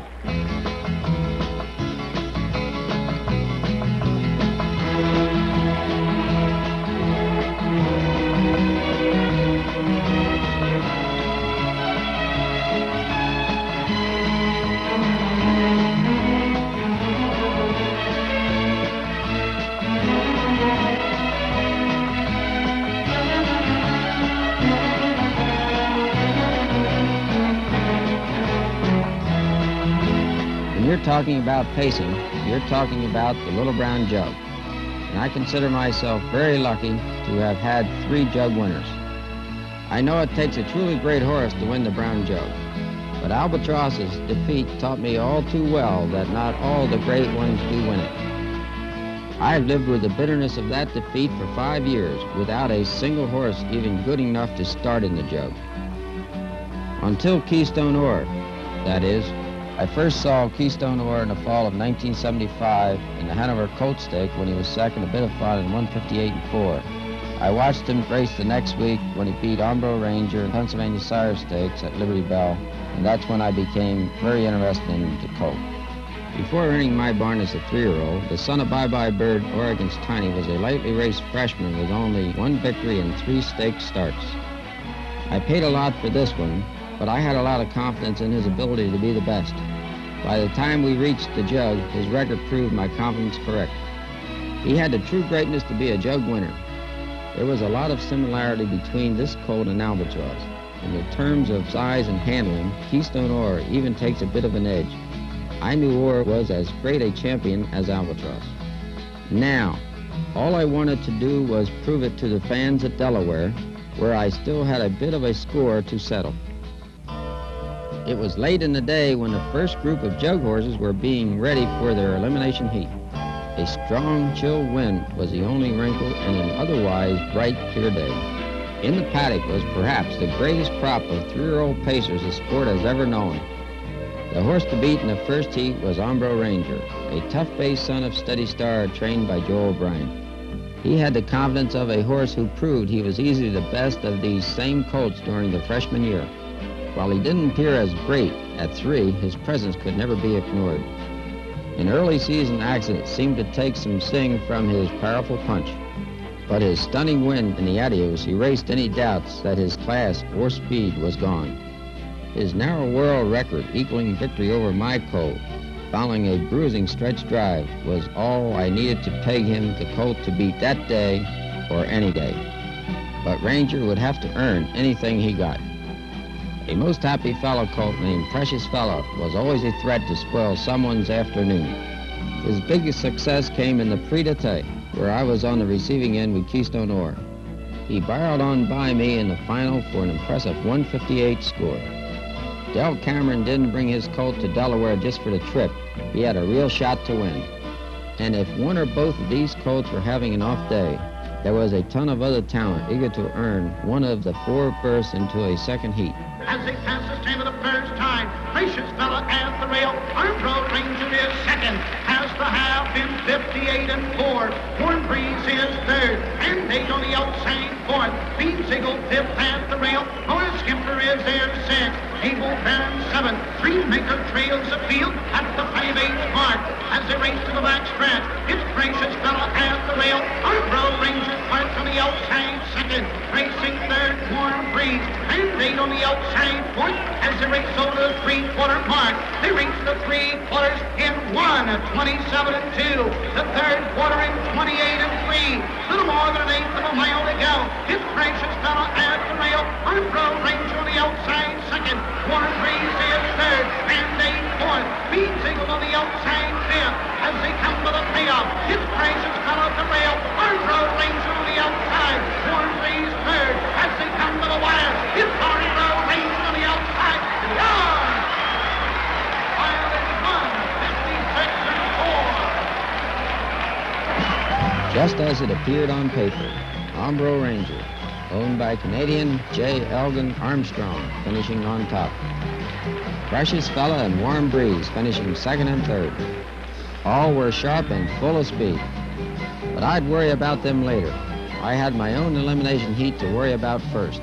you're talking about pacing, you're talking about the Little Brown Jug. And I consider myself very lucky to have had 3 jug winners. I know it takes a truly great horse to win the Brown Jug, but Albatross's defeat taught me all too well that not all the great ones do win it. I've lived with the bitterness of that defeat for 5 years without a single horse even good enough to start in the jug. Until Keystone Ore, that is. I first saw Keystone Ore in the fall of 1975 in the Hanover Colt Stake when he was second, a bit of fun in 158 and 4. I watched him race the next week when he beat Umbro Ranger in Pennsylvania Sire Stakes at Liberty Bell, and that's when I became very interested in the colt. Before entering my barn as a 3-year-old, the son of Bye Bye Bird, Oregon's Tiny, was a lightly raced freshman with only 1 victory and 3 stake starts. I paid a lot for this one, but I had a lot of confidence in his ability to be the best. By the time we reached the jug, his record proved my confidence correct. He had the true greatness to be a jug winner. There was a lot of similarity between this colt and Albatross. In the terms of size and handling, Keystone Ore even takes a bit of an edge. I knew Ore was as great a champion as Albatross. Now, all I wanted to do was prove it to the fans at Delaware, where I still had a bit of a score to settle. It was late in the day when the first group of jug horses were being ready for their elimination heat. A strong, chill wind was the only wrinkle in an otherwise bright, clear day. In the paddock was perhaps the greatest crop of 3-year-old pacers the sport has ever known. The horse to beat in the first heat was Umbro Ranger, a tough-faced son of Steady Star trained by Joe O'Brien. He had the confidence of a horse who proved he was easily the best of these same colts during the freshman year. While he didn't appear as great at 3, his presence could never be ignored. An early season accident seemed to take some sting from his powerful punch, but his stunning win in the Adios erased any doubts that his class or speed was gone. His narrow world record equaling victory over my colt, following a bruising stretch drive, was all I needed to peg him the colt to beat that day or any day. But Ranger would have to earn anything he got. A most happy fellow colt named Precious Fellow was always a threat to spoil someone's afternoon. His biggest success came in the Prix d'Eté, where I was on the receiving end with Keystone Ore. He barreled on by me in the final for an impressive 158 score. Del Cameron didn't bring his colt to Delaware just for the trip. He had a real shot to win. And if one or both of these colts were having an off day, there was a ton of other talent eager to earn one of the 4 berths into a second heat. As they pass the stand for the first time, Precious Fella at the rail. Umbro Ranger is second. Has the half in 58 and 4. Warm Breeze is third. And 8 on the outside fourth. Beans Eagle 5th at the rail. Norris Skimper is there 6th. Abel Baron 7th. Dreammaker trails the field at the 5/8 mark. As they race to the back stretch, it's Precious Fella at the rail. Umbro Ranger parts on the outside second. Racing third, Warm Breeze. And 8 on the outside fourth. As they race over the 3/4 mark, they reach the 3/4 in 1:27 and 2. The 3rd quarter in 28 and 3. Little more than an 1/8 of a mile to go. It's Precious Fella at the rail. Umbro Ranger on the outside second. Warm Breeze is third. And 8 fourth. Beans Eagle on the outside fifth. As they come to the payoff, it's Precious Fella at the rail. Umbro Ranger on the outside. Warm Breeze third. As they come to the wire, it's Umbro Ranger on the outside. Yard! While it's 1:56 and 4. Just as it appeared on paper, Umbro Ranger, owned by Canadian J. Elgin Armstrong, finishing on top. Precious Fella and Warm Breeze finishing second and third. All were sharp and full of speed. But I'd worry about them later. I had my own elimination heat to worry about first.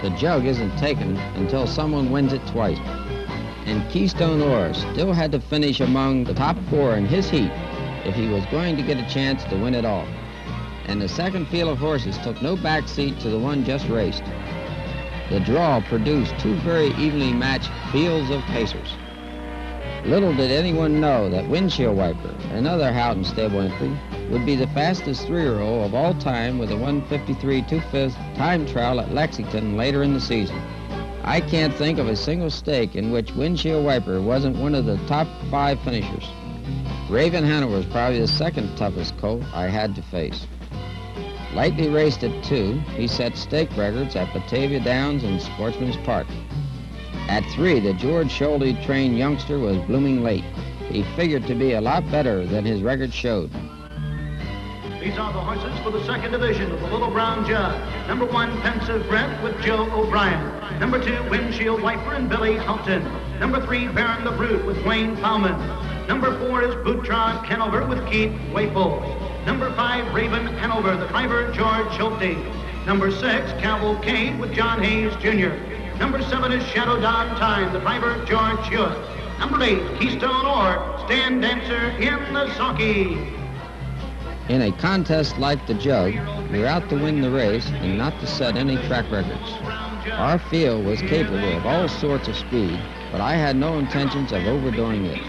The jug isn't taken until someone wins it twice. And Keystone Ore still had to finish among the top 4 in his heat if he was going to get a chance to win it all. And the second field of horses took no backseat to the one just raced. The draw produced 2 very evenly matched fields of pacers. Little did anyone know that Windshield Wiper, another Houghton stable entry, would be the fastest 3-year-old of all time with a 1:53 2/5 time trial at Lexington later in the season. I can't think of a single stake in which Windshield Wiper wasn't one of the top 5 finishers. Raven Hanover was probably the second toughest colt I had to face. Lightly raced at 2, he set stake records at Batavia Downs and Sportsman's Park. At 3, the George Schulte trained youngster was blooming late. He figured to be a lot better than his record showed. These are the horses for the second division of the Little Brown Jug. Number 1, Pensive Brent with Joe O'Brien. Number 2, Windshield Wiper and Billy Houghton. Number 3, Baron the Brute with Wayne Plowman. Number 4 is Boutron Hanover with Keith Waples. Number 5, Raven Hanover, the driver George Schulte. Number 6, Cavalcade with John Hayes Jr. Number 7 is Shadow Don Time, the driver George Hewitt. Number 8, Keystone Orr, stand dancer in the sulky. In a contest like the Jug, you're out to win the race and not to set any track records. Our field was capable of all sorts of speed, but I had no intentions of overdoing it.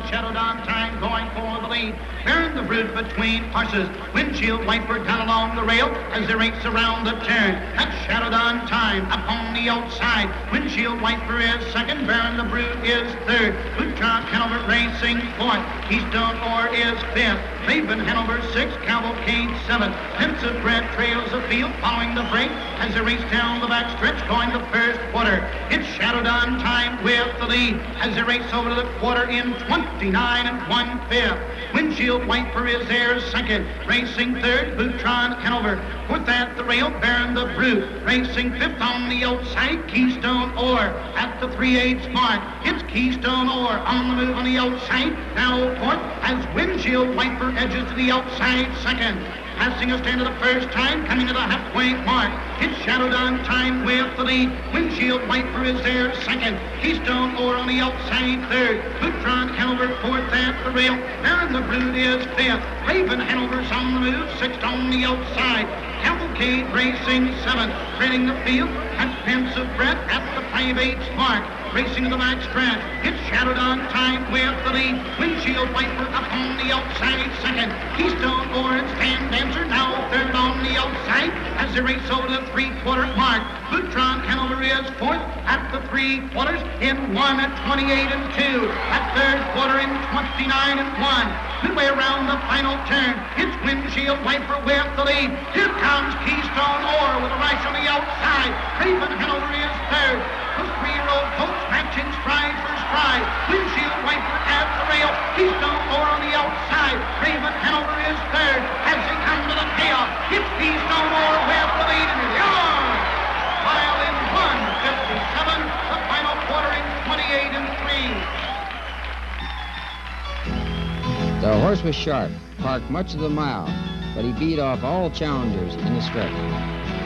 Shadow Don Time going for the lead. Baron the Brute between horses. Windshield Wiper down along the rail as they race around the turn. That's Shadow Don Time up on the outside. Windshield Wiper is second. Baron the Brute is third. Boutron Hanover racing fourth. Keystone Orr is fifth. Raven Hanover sixth. Cavalcade seventh. Pensive Brent trails the field following the break as they race down the back stretch going the first quarter. It's Shadow Don Time with the lead as they race over to the quarter in 29 1/5. Windshield Wiper is there second. Racing third, Boutron Hanover. Fourth at the rail, Baron the Brute. Racing fifth on the outside, Keystone Orr. At the 3/8 mark, it's Keystone Orr on the move on the outside. Now fourth as Windshield Wiper edges to the outside second. Passing a stand for the first time, coming to the halfway mark. It's Shadow Don Time with the lead. Windshield Wiper is there second. Keystone Orr on the outside third. Boutron Hanover fourth at the rail. Baron the Brute is fifth. Raven Hanover's on the move, sixth on the outside. Cavalcade racing seventh. Trailing the field at Pensive Brent at the 5/8 mark. Racing to the back stretch. It's Shadow Don Time with the lead. Windshield Wiper up on the outside second. Keystone Orr and stand dancer now third on the outside as they race over the 3/4 mark. Boutron Hanover is fourth at the 3/4 in 1 at 28 2. At third quarter in 29 1. Midway around the final turn, it's Windshield Wiper with the lead. Here comes Keystone Orr with a rush on the outside. Raven Hanover is third. Those 3-year-old colts matching stride for stride. Windshield Wiper at the rail. Keystone Orr on the outside. Raven Hanover is third as they come to the payoff. It's Keystone Orr with the lead in the yard. Mile in 1:57. The final quarter in 28 3. The horse was sharp, parked much of the mile, but he beat off all challengers in the stretch.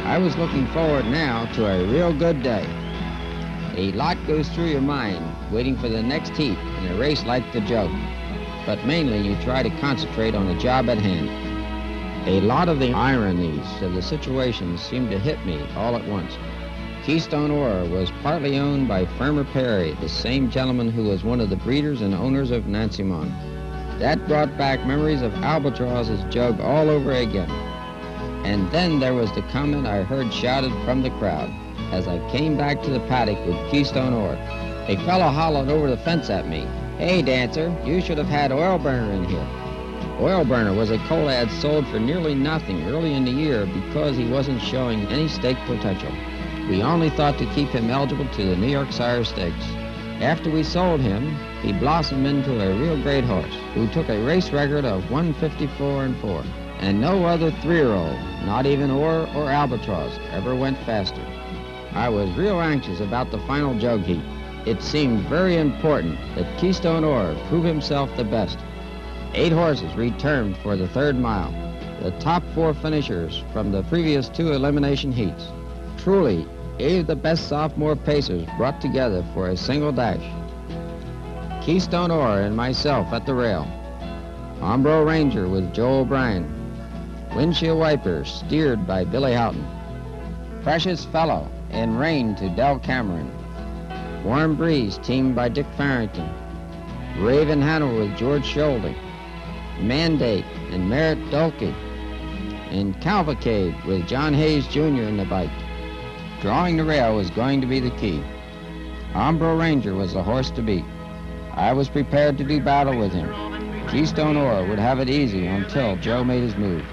I was looking forward now to a real good day. A lot goes through your mind waiting for the next heat in a race like the Jug, but mainly you try to concentrate on the job at hand. A lot of the ironies of the situation seemed to hit me all at once. Keystone Orr was partly owned by Farmer Perry, the same gentleman who was one of the breeders and owners of Nancy-Mon. That brought back memories of Albatross's Jug all over again. And then there was the comment I heard shouted from the crowd as I came back to the paddock with Keystone Orr. A fellow hollered over the fence at me, "Hey, Dancer, you should have had Oil Burner in here." Oil Burner was a colt I had sold for nearly nothing early in the year because he wasn't showing any stake potential. We only thought to keep him eligible to the New York Sire Stakes. After we sold him, he blossomed into a real great horse who took a race record of 154 4. And no other 3-year-old, not even Orr or Albatross, ever went faster. I was real anxious about the final Jug heat. It seemed very important that Keystone Orr prove himself the best. 8 horses returned for the 3rd mile, the top 4 finishers from the previous 2 elimination heats. Truly, 8 of the best sophomore pacers brought together for a single dash. Keystone Orr and myself at the rail. Umbro Ranger with Joe O'Brien. Windshield Wiper steered by Billy Houghton. Precious Fellow in rain to Del Cameron. Warm Breeze teamed by Dick Farrington. Raven Hanover with George Schulte. Mandate and Merritt Dulke. And Cavalcade with John Hayes Jr. in the bike. drawing the rail was going to be the key. Hambro Ranger was the horse to beat. I was prepared to do battle with him. Keystone Ore would have it easy until Joe made his move.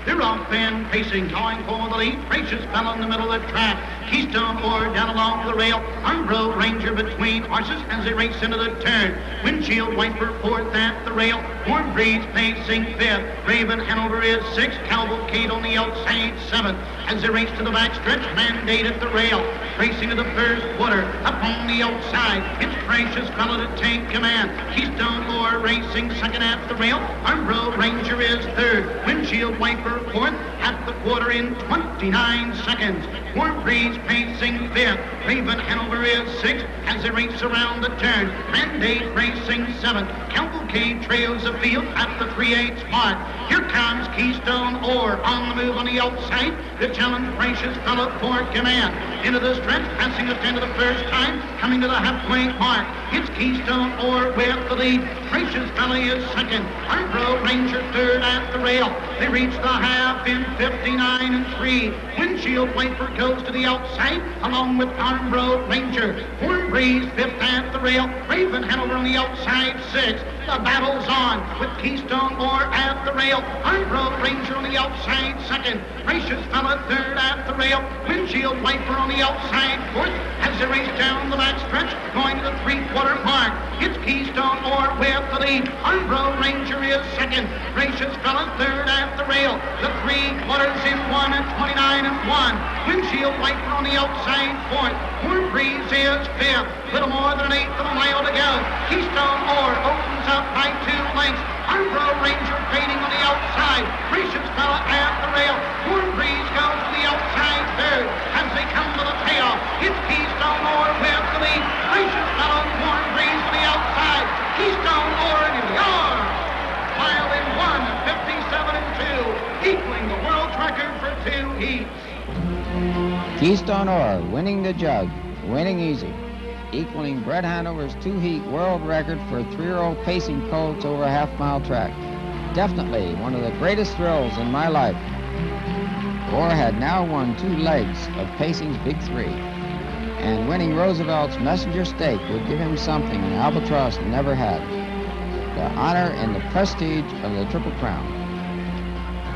They're off and pacing, going for the lead. Gracious fell in the middle of the track. Keystone Ore down along the rail. Hambro Ranger between horses as they race into the turn. Windshield Wiper fourth at the rail. Warm Breeze pacing fifth. Raven Hanover is sixth. Cavalcade on the outside seventh. As they race to the backstretch, Mandate at the rail. Racing to the first quarter. Up on the outside, it's Gracious Fella to take command. Keystone Ore racing second at the rail. Hambro Ranger is third. Windshield Wiper fourth at the quarter in 29 seconds. Warm Breeze pacing fifth. Raven Hanover is sixth as they race around the turn. Mandate racing seventh. Cavalcade trails the field at the 3/8 mark. Here comes Keystone Ore on the move on the outside. The challenge Gracious Fella for command. Into the stretch, passing the 10 to the first time, coming to the halfway mark. It's Keystone Ore with the lead. Gracious Fella is second. Hambro Ranger third at the rail. They reach the half in 59 3. Windshield Wiper goes to the outside along with Hambro Ranger. Warm Breeze fifth at the rail. Raven Hanover on the outside sixth. The battle's on with Keystone Ore at the rail. Hambro Ranger on the outside second. Gracious Fella third at the rail. Windshield Wiper on the outside fourth as they race down the back stretch going to the 3/4 mark. It's Keystone Ore with the lead. Hambro Ranger is second. Gracious Fella third at the rail. The 3/4 in 1 and 29 and 1. Windshield Wiper on the outside fourth. Warm Breeze is fifth. Little more than an eighth of a mile to go. Keystone Ore opens up by 2 lengths. Hambro Ranger fading on the outside. Gracious Fella at the rail. Warm Breeze goes to the outside third. As they come to the payoff, it's Keystone Ore with the lead. Gracious Fella, Warm Breeze on the outside. Keystone Ore in the arm. Mile in 1, 57 and 2, equaling the world record for 2 heats. Keystone Ore winning the jug, winning easy, equaling Brett Hanover's 2-heat world record for 3-year-old pacing colts over a half-mile track. Definitely one of the greatest thrills in my life. Ore had now won 2 legs of pacing's Big 3, and winning Roosevelt's Messenger Stake would give him something Albatross never had: the honor and the prestige of the Triple Crown.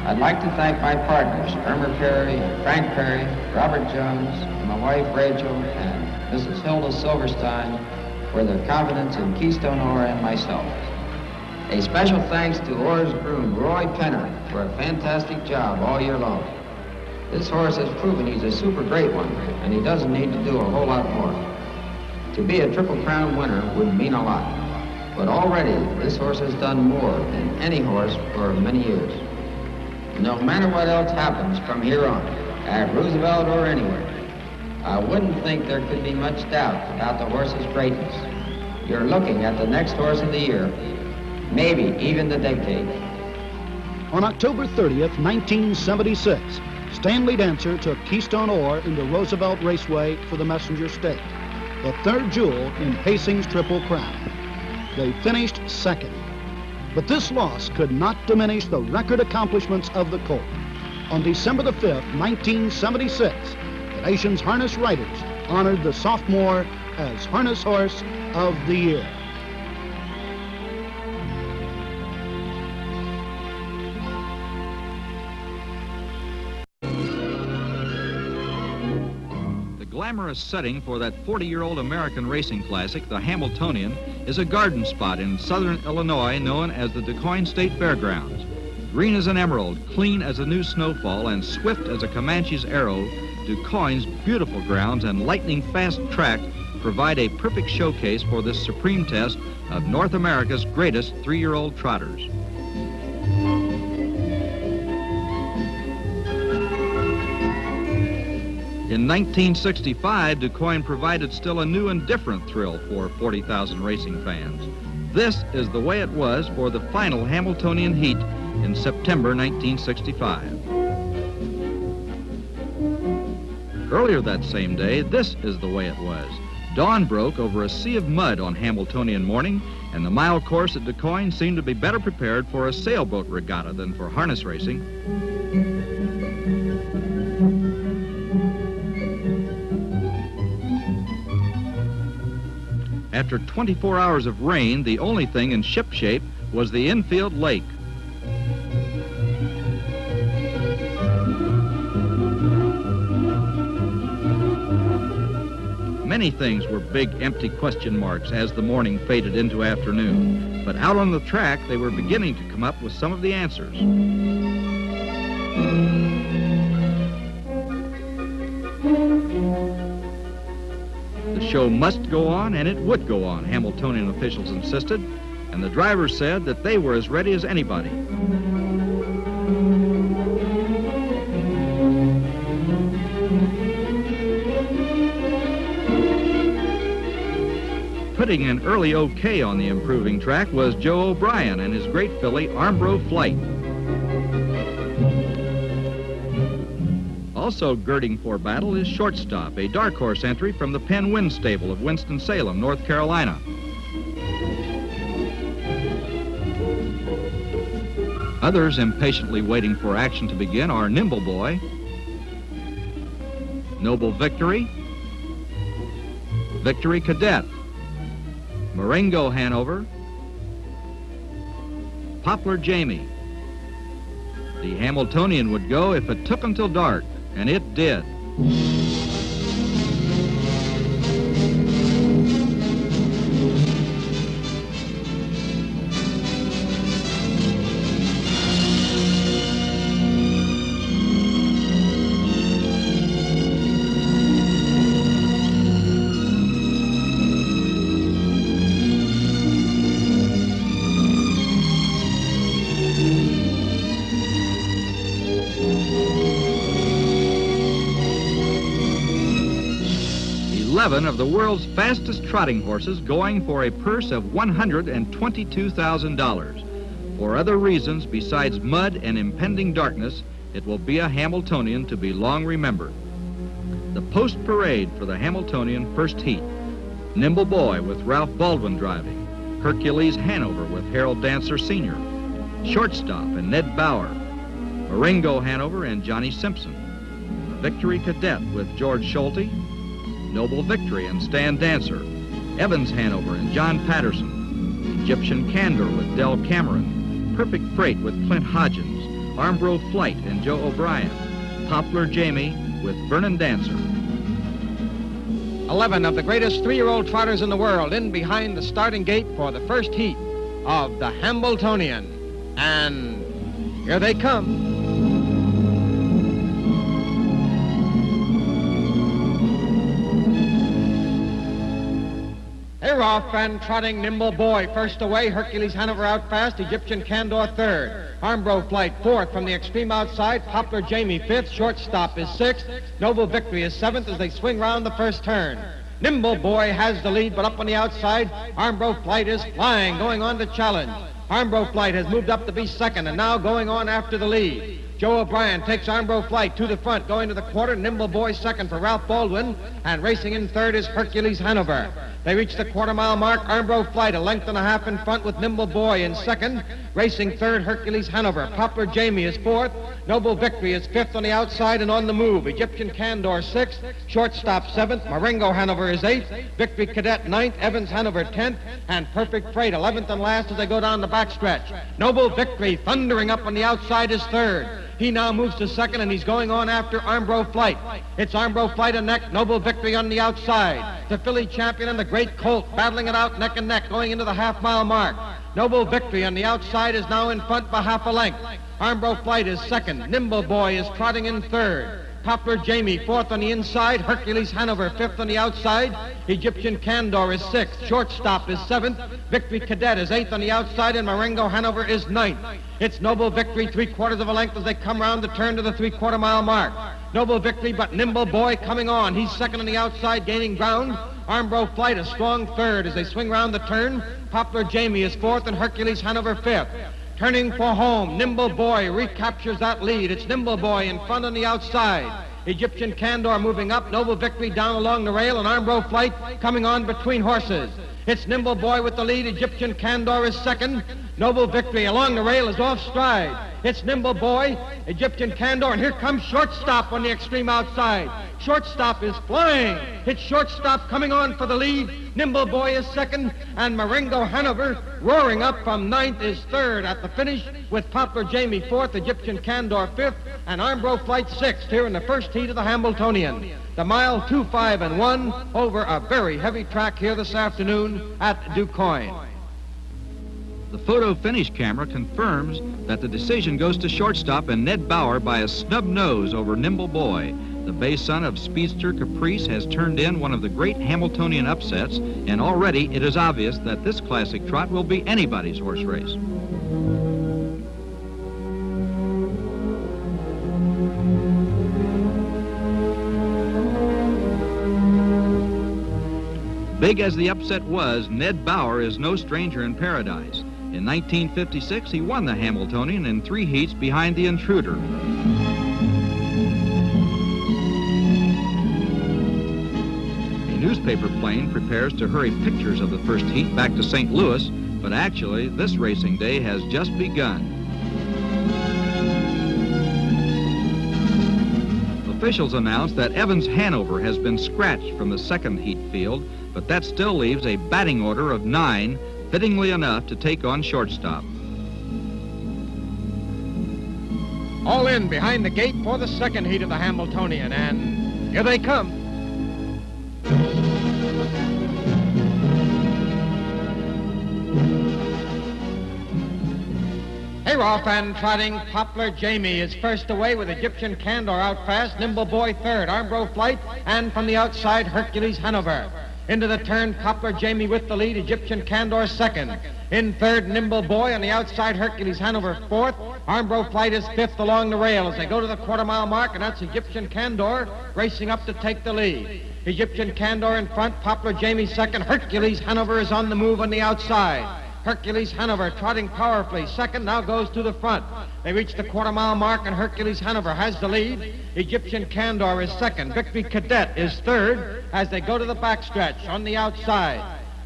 I'd like to thank my partners, Irma Perry, Frank Perry, Robert Jones, and my wife Rachel, and Mrs. Hilda Silverstein for their confidence in Keystone Ore and myself. A special thanks to Ore's groom, Roy Penner, for a fantastic job all year long. This horse has proven he's a super great one, and he doesn't need to do a whole lot more. To be a Triple Crown winner would mean a lot, but already this horse has done more than any horse for many years. No matter what else happens from here on, at Roosevelt or anywhere, I wouldn't think there could be much doubt about the horse's greatness. You're looking at the next horse of the year, maybe even the decade. On October 30th, 1976, Stanley Dancer took Keystone Ore into Roosevelt Raceway for the Messenger Stake, the 3rd jewel in pacing's Triple Crown. They finished second. But this loss could not diminish the record accomplishments of the colt. On December the 5th, 1976, the nation's harness riders honored the sophomore as Harness Horse of the Year. The glamorous setting for that 40-year-old American racing classic, the Hambletonian, is a garden spot in southern Illinois known as the DuQuoin State Fairgrounds. Green as an emerald, clean as a new snowfall, and swift as a Comanche's arrow, DuQuoin's beautiful grounds and lightning-fast track provide a perfect showcase for this supreme test of North America's greatest 3-year-old trotters. In 1965, DuQuoin provided still a new and different thrill for 40,000 racing fans. This is the way it was for the final Hambletonian heat in September 1965. Earlier that same day, this is the way it was. Dawn broke over a sea of mud on Hambletonian morning, and the mile course at DuQuoin seemed to be better prepared for a sailboat regatta than for harness racing. After 24 hours of rain, the only thing in ship shape was the infield lake. Many things were big, empty question marks as the morning faded into afternoon. But out on the track, they were beginning to come up with some of the answers. The show must go on, and it would go on, Hambletonian officials insisted, and the drivers said that they were as ready as anybody. Putting an early OK on the improving track was Joe O'Brien and his great filly, Armbro Flight. Also girding for battle is Shortstop, a dark horse entry from the Penn Wind stable of Winston-Salem, North Carolina. Others impatiently waiting for action to begin are Nimble Boy, Noble Victory, Victory Cadet, Marengo Hanover, Poplar Jamie. The Hambletonian would go if it took until dark, and it did. 11 of the world's fastest trotting horses going for a purse of $122,000. For other reasons besides mud and impending darkness, it will be a Hambletonian to be long remembered. The post parade for the Hambletonian first heat. Nimble Boy with Ralph Baldwin driving. Hercules Hanover with Harold Dancer Sr. Shortstop and Ned Bauer. Marengo Hanover and Johnny Simpson. Victory Cadet with George Schulte. Noble Victory and Stan Dancer. Evans Hanover and John Patterson. Egyptian Candor with Del Cameron. Perfect Freight with Clint Hodgins. Armbro Flight and Joe O'Brien. Poplar Jamie with Vernon Dancer. 11 of the greatest three-year-old trotters in the world in behind the starting gate for the first heat of the Hambletonian. And here they come. They're off and trotting. Nimble Boy first away, Hercules Hanover out fast, Egyptian Candor third, Armbro Flight fourth from the extreme outside, Poplar Jamie fifth, Shortstop is sixth, Noble Victory is seventh as they swing round the first turn. Nimble Boy has the lead, but up on the outside, Armbro Flight is flying, going on to challenge. Armbro Flight has moved up to be second and now going on after the lead. Joe O'Brien takes Armbro Flight to the front, going to the quarter. Nimble Boy second for Ralph Baldwin, and racing in third is Hercules Hanover. They reach the quarter-mile mark. Armbro Flight a length and a half in front with Nimble Boy in second. Racing third, Hercules Hanover. Poplar Jamie is fourth. Noble Victory is fifth on the outside and on the move. Egyptian Candor sixth. Shortstop seventh. Marengo Hanover is eighth. Victory Cadet ninth. Evans Hanover 10th. And Perfect Freight 11th and last as they go down the backstretch. Noble Victory thundering up on the outside is third. He now moves to second, and he's going on after Armbro Flight. It's Armbro Flight and neck, Noble Victory on the outside. The filly champion and the great colt battling it out neck and neck, going into the half-mile mark. Noble Victory on the outside is now in front by half a length. Armbro Flight is second. Nimble Boy is trotting in third. Poplar Jamie fourth on the inside. Hercules Hanover fifth on the outside. Egyptian Candor is sixth. Shortstop is seventh. Victory Cadet is eighth on the outside, and Marengo Hanover is ninth. It's Noble Victory 3/4 of a length as they come round the turn to the 3/4 mile mark. Noble Victory, but Nimble Boy coming on. He's second on the outside, gaining ground. Armbro Flight a strong third as they swing round the turn. Poplar Jamie is fourth, and Hercules Hanover fifth. Turning for home, Nimble Boy recaptures that lead. It's Nimble Boy in front on the outside. Egyptian Candor moving up, Noble Victory down along the rail, and Armbro Flight coming on between horses. It's Nimble Boy with the lead. Egyptian Candor is second. Noble Victory along the rail is off stride. It's Nimble Boy, Egyptian Candor, and here comes Shortstop on the extreme outside. Shortstop is flying. It's shortstop coming on for the lead. Nimble Boy is second, and Marengo Hanover, roaring up from ninth, is third at the finish, with Poplar Jamie fourth, Egyptian Candor fifth, and Armbro Flight sixth here in the first heat of the Hambletonian. The mile 2, 5, and 1 over a very heavy track here this afternoon at DuQuoin. The photo finish camera confirms that the decision goes to shortstop and Ned Bauer by a snub nose over Nimble Boy. The bay son of speedster Caprice has turned in one of the great Hambletonian upsets, and already it is obvious that this classic trot will be anybody's horse race. Big as the upset was, Ned Bauer is no stranger in paradise. In 1956, he won the Hambletonian in 3 heats behind the Intruder. A newspaper plane prepares to hurry pictures of the first heat back to St. Louis, but actually, this racing day has just begun. Officials announced that Evans Hanover has been scratched from the second heat field, but that still leaves a batting order of 9, fittingly enough to take on shortstop. All in behind the gate for the second heat of the Hambletonian, and here they come. Off and trotting, Poplar Jamie is first away with Egyptian Candor out fast, Nimble Boy third, Armbro Flight, and from the outside, Hercules Hanover. Into the turn, Poplar Jamie with the lead, Egyptian Candor second. In third, Nimble Boy, on the outside, Hercules Hanover fourth. Armbro Flight is fifth along the rail as they go to the quarter-mile mark, and that's Egyptian Candor racing up to take the lead. Egyptian Candor in front, Poplar Jamie second, Hercules Hanover is on the move on the outside. Hercules Hanover trotting powerfully. Second now goes to the front. They reach the quarter-mile mark, and Hercules Hanover has the lead. Egyptian Candor is second. Victory Cadet is third as they go to the backstretch on the outside.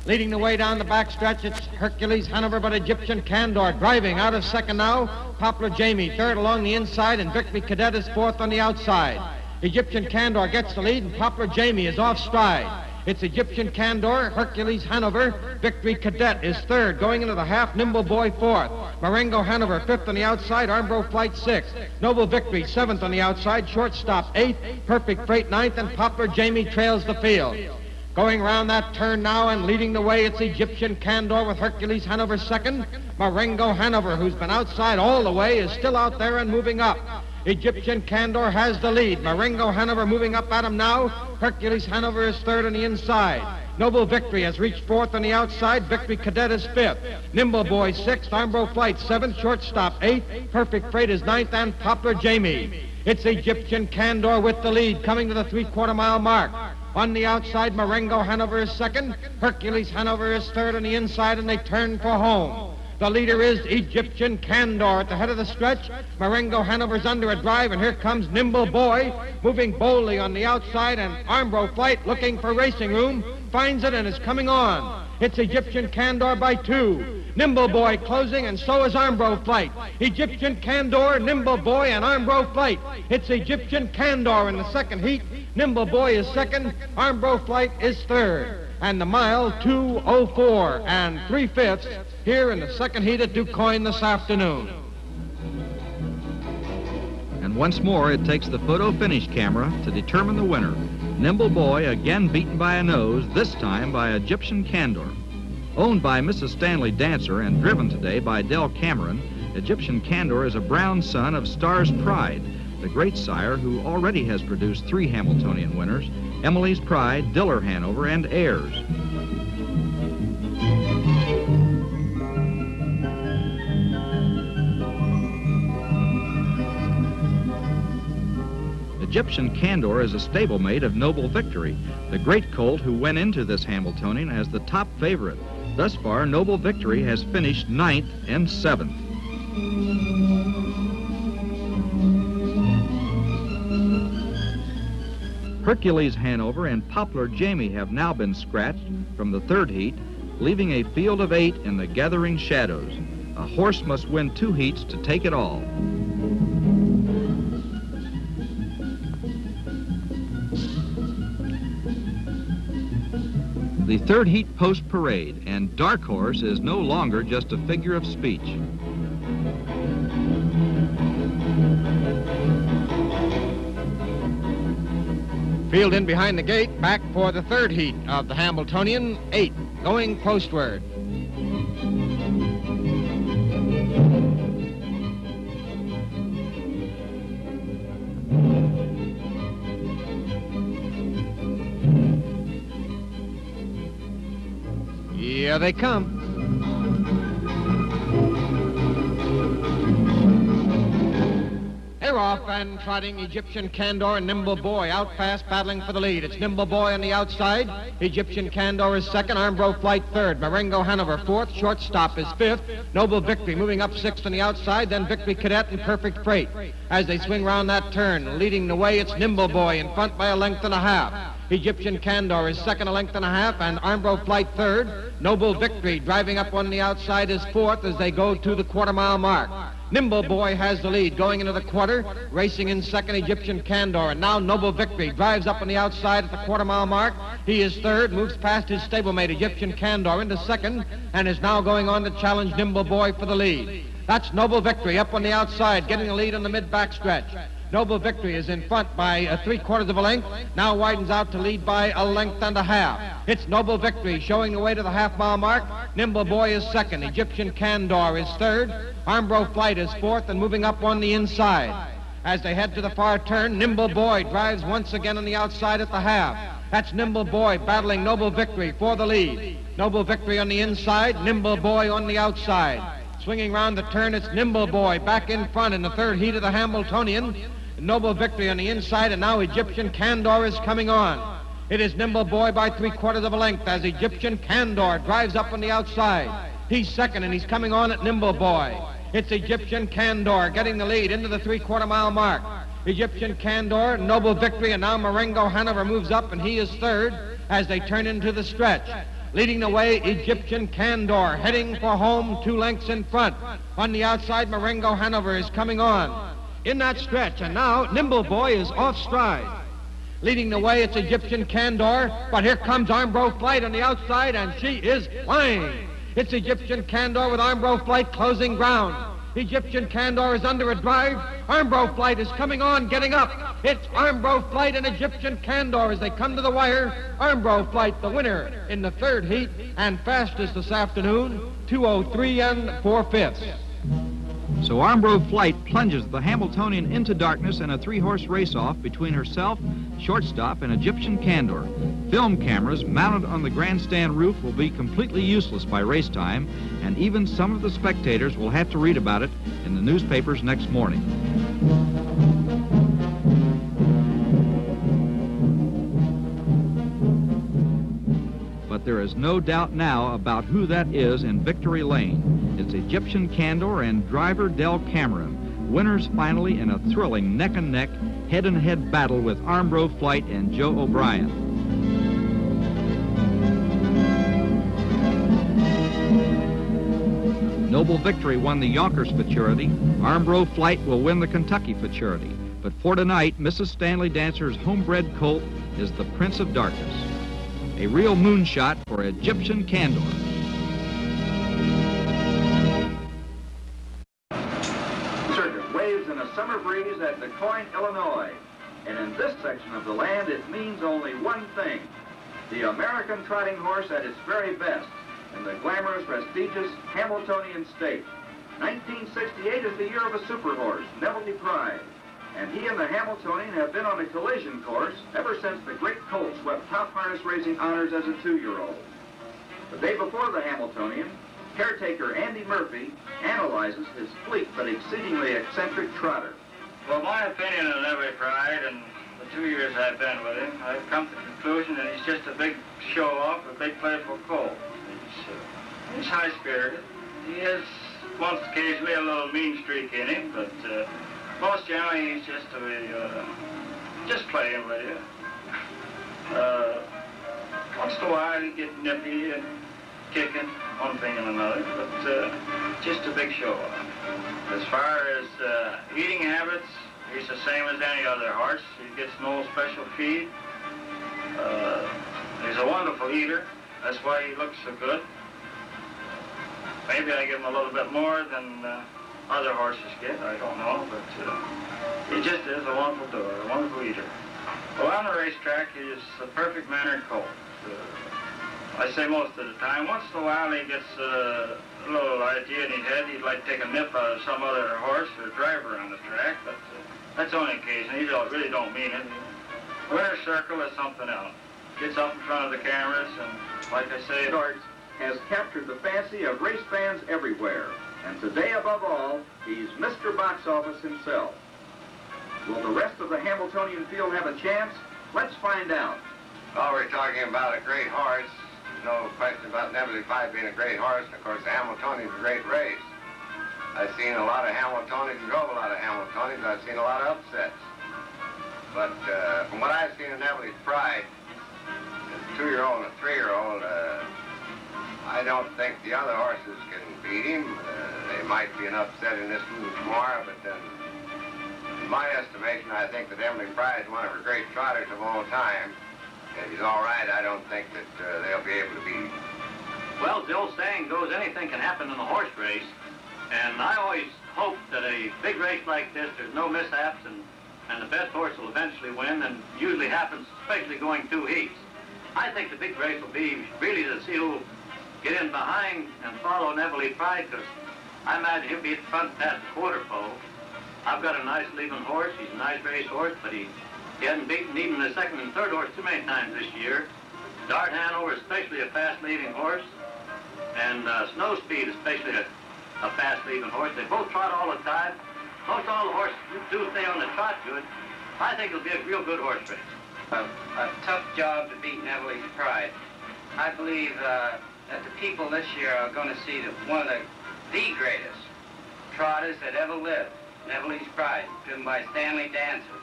Leading the way down the backstretch, it's Hercules Hanover, but Egyptian Candor driving out of second now. Poplar Jamie third along the inside, and Victory Cadet is fourth on the outside. Egyptian Candor gets the lead, and Poplar Jamie is off stride. It's Egyptian Candor, Hercules Hanover, Victory Cadet is third, going into the half, Nimble Boy fourth, Marengo Hanover fifth on the outside, Armbro Flight sixth, Noble Victory seventh on the outside, Shortstop eighth, Perfect Freight ninth, and Poplar Jamie trails the field. Going around that turn now and leading the way, it's Egyptian Candor with Hercules Hanover second. Marengo Hanover, who's been outside all the way, is still out there and moving up. Egyptian Candor has the lead. Marengo Hanover moving up at him now. Hercules Hanover is third on the inside. Noble Victory has reached fourth on the outside. Victory Cadet is fifth. Nimble Boy sixth. Armbro Flight seventh. Shortstop eighth. Perfect Freight is ninth, and Poplar Jamie. It's Egyptian Candor with the lead coming to the 3/4-mile mark. On the outside, Marengo Hanover is second. Hercules Hanover is third on the inside, and they turn for home. The leader is Egyptian Candor at the head of the stretch. Marengo Hanover's under a drive, and here comes Nimble Boy, moving boldly on the outside, and Armbro Flight, looking for racing room, finds it and is coming on. It's Egyptian Candor by 2. Nimble Boy closing, and so is Armbro Flight. Egyptian Candor, Nimble Boy, and Armbro Flight. It's Egyptian Candor in the second heat. Nimble Boy is second. Armbro Flight is third. And the mile 2:04 and 3/5 here in the second heat at DuQuoin this afternoon. And once more, it takes the photo finish camera to determine the winner. Nimble Boy again beaten by a nose, this time by Egyptian Candor. Owned by Mrs. Stanley Dancer and driven today by Del Cameron, Egyptian Candor is a brown son of Star's Pride, the great sire who already has produced 3 Hambletonian winners, Emily's Pride, Diller Hanover, and Heirs. Egyptian Candor is a stablemate of Noble Victory, the great colt who went into this Hambletonian as the top favorite. Thus far, Noble Victory has finished 9th and 7th. Hercules Hanover and Poplar Jamie have now been scratched from the 3rd heat, leaving a field of 8 in the gathering shadows. A horse must win 2 heats to take it all. The third heat post parade, and Dark Horse is no longer just a figure of speech. Field in behind the gate, back for the third heat of the Hambletonian, 8, going postward. Here they come. They're off and trotting. Egyptian Candor and Nimble Boy out fast, battling for the lead. It's Nimble Boy on the outside. Egyptian Candor is second. Armbro Flight third. Marengo Hanover fourth. Shortstop is fifth. Noble Victory moving up sixth on the outside. Then Victory Cadet and Perfect Freight. As they swing round that turn, leading the way, it's Nimble Boy in front by a length and a half. Egyptian Candor is second, a length and a half, and Armbro Flight third. Noble Victory driving up on the outside is fourth as they go to the quarter-mile mark. Nimble Boy has the lead going into the quarter, racing in second, Egyptian Candor, and now Noble Victory drives up on the outside at the quarter-mile mark. He is third, moves past his stablemate, Egyptian Candor, into second, and is now going on to challenge Nimble Boy for the lead. That's Noble Victory up on the outside, getting the lead on the mid-back stretch. Noble Victory is in front by 3/4 of a length, now widens out to lead by a length and a half. It's Noble Victory showing the way to the half-mile mark. Nimble Boy is second, Egyptian Candor is third, Armbro Flight is fourth and moving up on the inside. As they head to the far turn, Nimble Boy drives once again on the outside at the half. That's Nimble Boy battling Noble Victory for the lead. Noble Victory on the inside, Nimble Boy on the outside. Swinging round the turn, it's Nimble Boy back in front in the third heat of the Hambletonian. Noble Victory on the inside, and now Egyptian Candor is coming on. It is Nimble Boy by 3/4 of a length as Egyptian Candor drives up on the outside. He's second, and he's coming on at Nimble Boy. It's Egyptian Candor getting the lead into the 3/4-mile mark. Egyptian Candor, Noble Victory, and now Marengo Hanover moves up, and he is third as they turn into the stretch. Leading the way, Egyptian Candor, heading for home 2 lengths in front. On the outside, Marengo Hanover is coming on in that stretch, and now Nimble Boy is off stride. Leading the way, it's Egyptian Candor, but here comes Armbro Flight on the outside, and she is flying. It's Egyptian Candor with Armbro Flight closing ground. Egyptian Candor is under a drive. Armbro Flight is coming on, getting up. It's Armbro Flight and Egyptian Candor as they come to the wire. Armbro Flight, the winner in the third heat and fastest this afternoon, 2:03 4/5. So Armbro Flight plunges the Hambletonian into darkness in a 3-horse race-off between herself, Shortstop, and Egyptian Candor. Film cameras mounted on the grandstand roof will be completely useless by race time, and even some of the spectators will have to read about it in the newspapers next morning. But there is no doubt now about who that is in Victory Lane. It's Egyptian Candor and driver Del Cameron, winners finally in a thrilling neck-and-neck, head-and-head battle with Armbro Flight and Joe O'Brien. Noble Victory won the Yonkers Futurity. Armbro Flight will win the Kentucky Futurity. But for tonight, Mrs. Stanley Dancer's homebred colt is the Prince of Darkness. A real moonshot for Egyptian Candor. Waves in a summer breeze at DeCoin, Illinois. And in this section of the land, it means only one thing: the American trotting horse at its very best in the glamorous, prestigious Hambletonian State. 1968 is the year of a super horse, Neville Pride. And he and the Hambletonian have been on a collision course ever since the great colt swept top harness racing honors as a 2-year-old. The day before the Hambletonian, caretaker Andy Murphy analyzes his fleet but exceedingly eccentric trotter. Well, my opinion on Neville Pride, and the 2 years I've been with him, I've come to the conclusion that he's just a big show-off, a big playful colt. He's high-spirited. He has, once occasionally, a little mean streak in him, but most generally he's just playing with you. Once in a while he'd get nippy and kicking, one thing and another, but just a big show-off. As far as eating habits, he's the same as any other horse. He gets no special feed. He's a wonderful eater. That's why he looks so good. Maybe I give him a little bit more than other horses get, I don't know, but he just is a wonderful doer, a wonderful eater. Well, on the racetrack, he is a perfect mannered colt. I say most of the time. Once in a while, he gets a little idea in his head. He'd like to take a nip out of some other horse or driver on the track, but that's only occasion. He really don't mean it. Winner's Circle is something else. Gets up in front of the cameras, and like I say, Starts has captured the fancy of race fans everywhere. And today, above all, he's Mr. Box Office himself. Will the rest of the Hambletonian field have a chance? Let's find out. Well, we're talking about a great horse. No question about Nebula 5 being a great horse. And of course, the Hambletonian's a great race. I've seen a lot of Hambletonians and drove a lot of Hambletonians. I've seen a lot of upsets. But from what I've seen in Nebula's Pride, a 2-year-old and a 3-year-old, I don't think the other horses can beat him. They might be an upset in this one tomorrow, but then, in my estimation, I think that Emily Pride is one of her great trotters of all time. If he's all right, I don't think that they'll be able to beat him. Well, the old saying goes, anything can happen in a horse race. And I always hope that a big race like this, there's no mishaps, and the best horse will eventually win, and usually happens, especially going 2 heats. I think the big race will be really to see who get in behind and follow Nebula Pride, because I imagine he'll be at the front past the quarter pole. I've got a nice leaving horse. He's a nice race horse, but he hasn't beaten even the second and third horse too many times this year. Dart Hanover, especially a fast leaving horse, and Snow Speed, especially a fast leaving horse. They both trot all the time. Most all the horses do stay on the trot good. I think it'll be a real good horse race. A tough job to beat Nebula's Pride. I believe that the people this year are going to see one of the greatest trotters that ever lived, Nebula's Pride, driven by Stanley Dancer.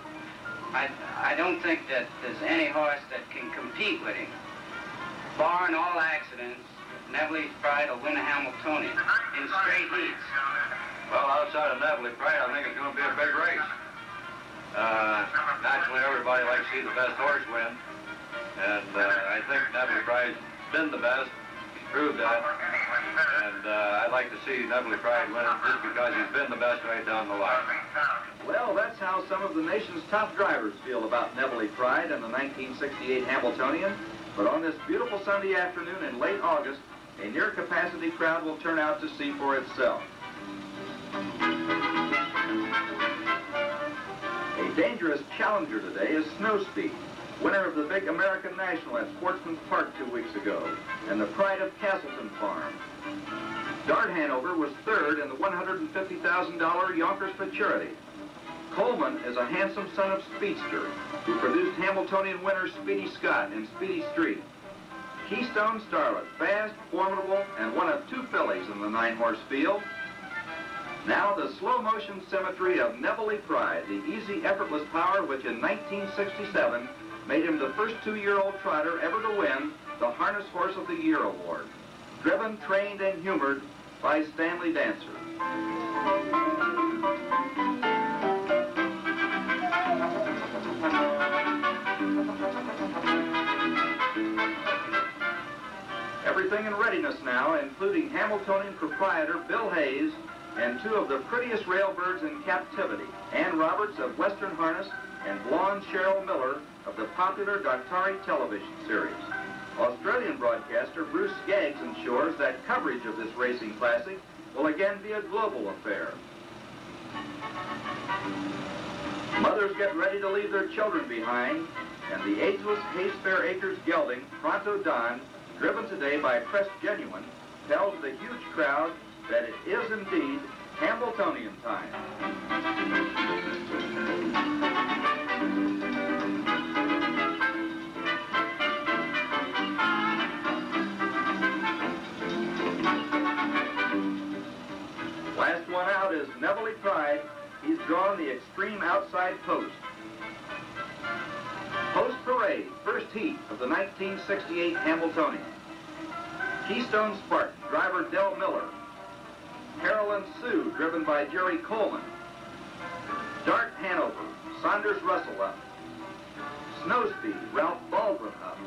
I don't think that there's any horse that can compete with him. Barring all accidents, Nebula's Pride will win a Hambletonian in straight heats. Well, outside of Nebula Pride, I think it's going to be a big race. Naturally, everybody likes to see the best horse win. And I think Nebula Pride's been the best. He's proved that. And I'd like to see Nebula Pride win it just because he's been the best right down the line. Well, that's how some of the nation's top drivers feel about Nebula Pride and the 1968 Hambletonian. But on this beautiful Sunday afternoon in late August, a near-capacity crowd will turn out to see for itself. A dangerous challenger today is Snow Speed, winner of the big American National at Sportsman's Park 2 weeks ago, and the pride of Castleton Farm. Dart Hanover was third in the $150,000 Yonkers Futurity. Coleman is a handsome son of Speedster, who produced Hambletonian winner Speedy Scott in Speedy Street. Keystone Starlet, fast, formidable, and one of 2 fillies in the 9-horse field. Now the slow-motion symmetry of Nebula Pride, the easy, effortless power which in 1967 made him the first 2-year-old trotter ever to win the Harness Horse of the Year award. Driven, trained, and humored by Stanley Dancer. Everything in readiness now, including Hambletonian proprietor Bill Hayes and 2 of the prettiest railbirds in captivity, Ann Roberts of Western Harness and blonde Cheryl Miller of the popular Daktari television series. Australian broadcaster Bruce Skaggs ensures that coverage of this racing classic will again be a global affair. Mothers get ready to leave their children behind, and the ageless Hayfair Acres gelding, Pronto Don, driven today by Press Genuine, tells the huge crowd that it is indeed Hambletonian time. Last one out is Nebula Pride. He's drawn the extreme outside post. Post Parade, first heat of the 1968 Hambletonian. Keystone Spartan, driver Del Miller. Carolyn Sue, driven by Jerry Coleman. Dart Hanover, Saunders Russell up. Snow Speed, Ralph Baldwin up.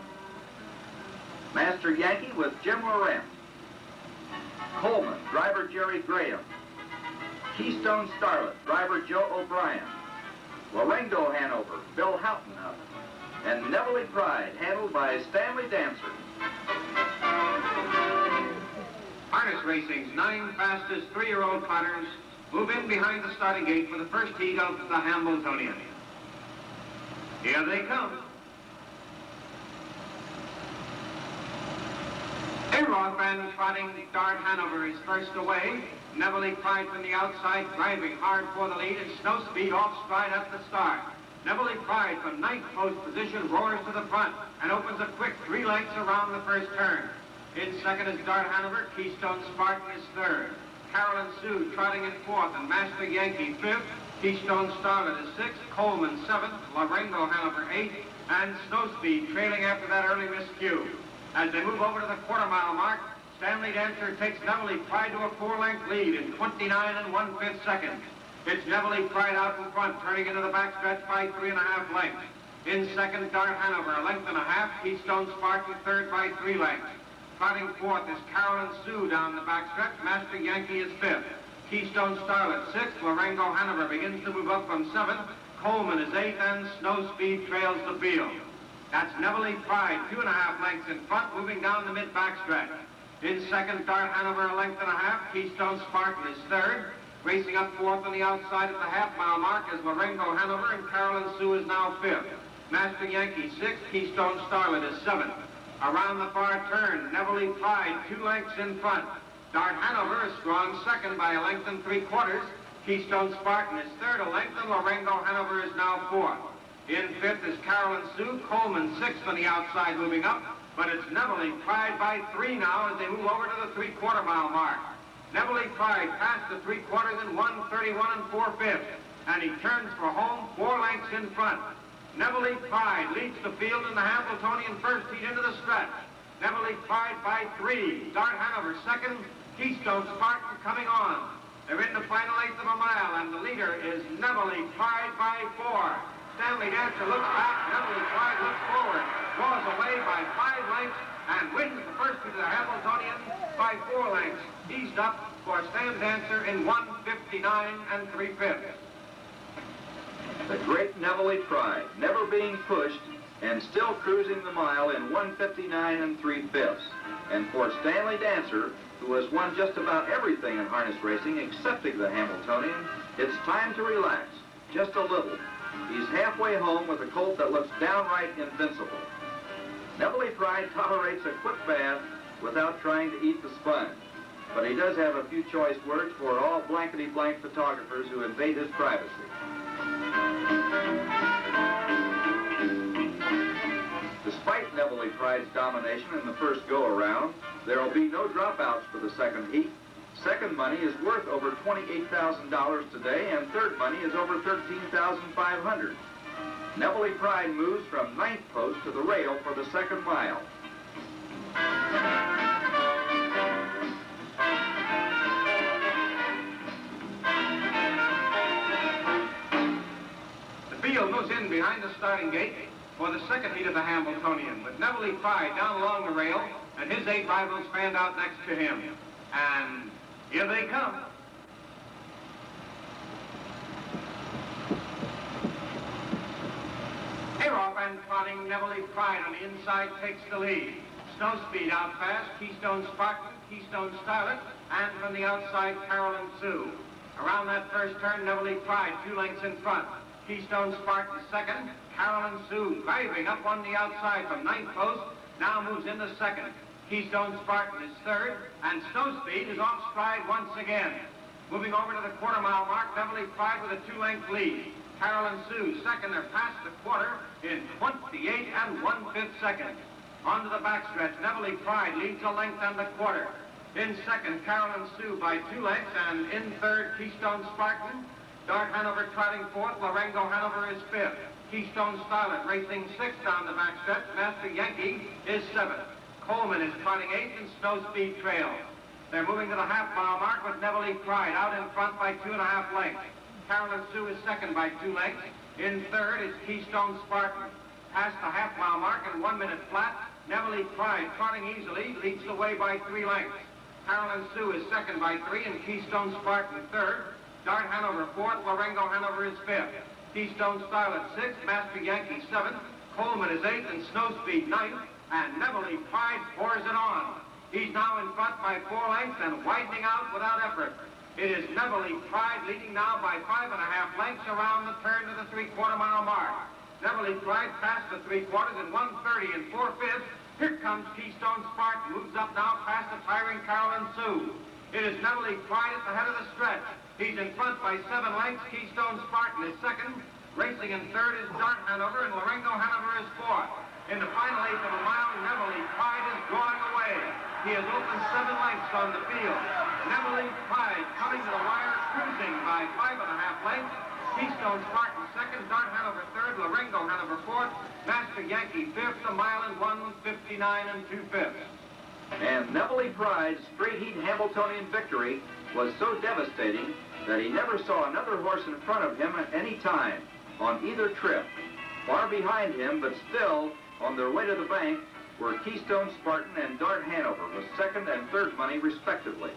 Master Master Yankee with Jim Laurent. Coleman, driver Jerry Graham. Keystone Starlet, driver Joe O'Brien. Larengo Hanover, Bill Houghton up. And Neville Pride, handled by Stanley Dancer. Harness Racing's 9 fastest 3-year-old potters move in behind the starting gate for the first heat of the Hambletonian. Here they come. A-Rock band trotting Dart Hanover is first away. Neville Pride from the outside, driving hard for the lead, and Snow Speed off stride at the start. Neville Pride from ninth post position roars to the front and opens a quick 3 lengths around the first turn. In second is Dart Hanover. Keystone Spartan is third. Carolyn Sue trotting in fourth, and Master Yankee fifth. Keystone Starlet is sixth. Coleman seventh. Larengo Hanover eighth. And Snow Speed trailing after that early miscue. As they move over to the quarter-mile mark, Stanley Dancer takes Neville Pride to a 4-length lead in 29 1/5 seconds. It's Neville Pride out in front, turning into the backstretch by 3.5 lengths. In second, Dart Hanover, 1.5 lengths. Keystone Spartan third by 3 lengths. Trotting fourth is Carolyn Sue down the backstretch. Master Yankee is fifth. Keystone Starlet sixth. Larengo Hanover begins to move up from seventh. Coleman is eighth, and Snow Speed trails the field. That's Neville Pride, 2.5 lengths in front, moving down the mid-backstretch. In second, Dart Hanover, 1.5 lengths. Keystone Spartan is third. Racing up fourth on the outside at the half-mile mark is Larengo Hanover, and Carolyn Sue is now fifth. Master Yankee sixth. Keystone Starlet is seventh. Around the far turn, Neville Pride 2 lengths in front. Dart Hanover is strong second by 1 3/4 lengths. Keystone Spartan is third, 1 length, and Larengo Hanover is now fourth. In fifth is Carolyn Sue. Coleman sixth on the outside moving up, but it's Neville Pride by 3 now as they move over to the 3/4 mile mark. Neville Pride passed the 3/4 in 1:31 4/5, and he turns for home 4 lengths in front. Neville Pride leads the field in the Hambletonian first heat into the stretch. Neville Pride by 3. Dart Hanover second. Keystone Spartan coming on. They're in the final 1/8 of a mile, and the leader is Neville Pride by 4. Stanley Dancer looks back. Neville Pride looks forward, draws away by 5 lengths, and wins the first heat of the Hambletonian by 4 lengths. Eased up for Stan Dancer in 1:59 3/5. The great Neville Pride, never being pushed and still cruising the mile in 1:59 3/5. And for Stanley Dancer, who has won just about everything in harness racing excepting the Hambletonian, it's time to relax, just a little. He's halfway home with a colt that looks downright invincible. Neville Pride tolerates a quick bath without trying to eat the sponge, but he does have a few choice words for all blankety-blank photographers who invade his privacy. Despite Neville Pride's domination in the first go-around, there will be no dropouts for the second heat. Second money is worth over $28,000 today, and third money is over $13,500. Neville Pride moves from ninth post to the rail for the second mile. The field moves in behind the starting gate for the second heat of the Hambletonian, with Neville Pride down along the rail and his 8 rivals fanned out next to him. And here they come. A-Rock and trotting Neville Pride on the inside takes the lead. Snow Speed out fast, Keystone Spartan, Keystone Starlet, and from the outside, Carolyn Sue. Around that first turn, Neville Pride 2 lengths in front. Keystone Spartan second. Carolyn Sue driving up on the outside from ninth post, now moves into second. Keystone Spartan is third, and Snow Speed is off stride once again. Moving over to the quarter-mile mark, Neville Pride with a 2-length lead. Carolyn Sue second. They're past the quarter in 28 1/5 seconds. Onto the backstretch, Neville Pride leads a length and a quarter. In second, Carolyn Sue by 2 lengths, and in third, Keystone Spartan. Dart Hanover trotting fourth. Larengo Hanover is fifth. Keystone Starlet racing sixth down the backstretch. Master Yankee is seventh. Coleman is trotting eighth, and Snow Speed trails. They're moving to the half-mile mark with Neville Pride out in front by 2.5 lengths. Carolyn Sue is second by 2 lengths. In third is Keystone Spartan. Past the half-mile mark in 1 minute flat, Neville Pride, trotting easily, leads the way by 3 lengths. Carolyn Sue is second by 3, and Keystone Spartan third. Dart Hanover fourth, Larengo Hanover is fifth. Keystone Style at 6th, Master Yankee 7th, Coleman is 8th, and Snowspeed 9th, and Neville Pride pours it on. He's now in front by 4 lengths and widening out without effort. It is Neville Pride leading now by 5.5 lengths around the turn to the 3/4-mile mark. Neville Pride past the 3/4 in 1:30 and 4/5. Here comes Keystone Spartan, moves up now past the tiring Carolyn Sue. It is Neville Pride at the head of the stretch. He's in front by 7 lengths. Keystone Spartan is second. Racing in third is Dart Hanover, and Larengo Hanover is fourth. In the final 1/8 of a mile, Neville Pride is drawing away. He has opened 7 lengths on the field. Neville Pride coming to the wire, cruising by 5.5 lengths. Keystone Spartan second, Dart Hanover third, Larengo Hanover fourth, Master Yankee fifth, a mile in 1:59 and 2/5. And Neville Pride's straight heat Hambletonian victory was so devastating that he never saw another horse in front of him at any time on either trip. Far behind him, but still on their way to the bank, were Keystone Spartan and Dart Hanover with second and third money respectively.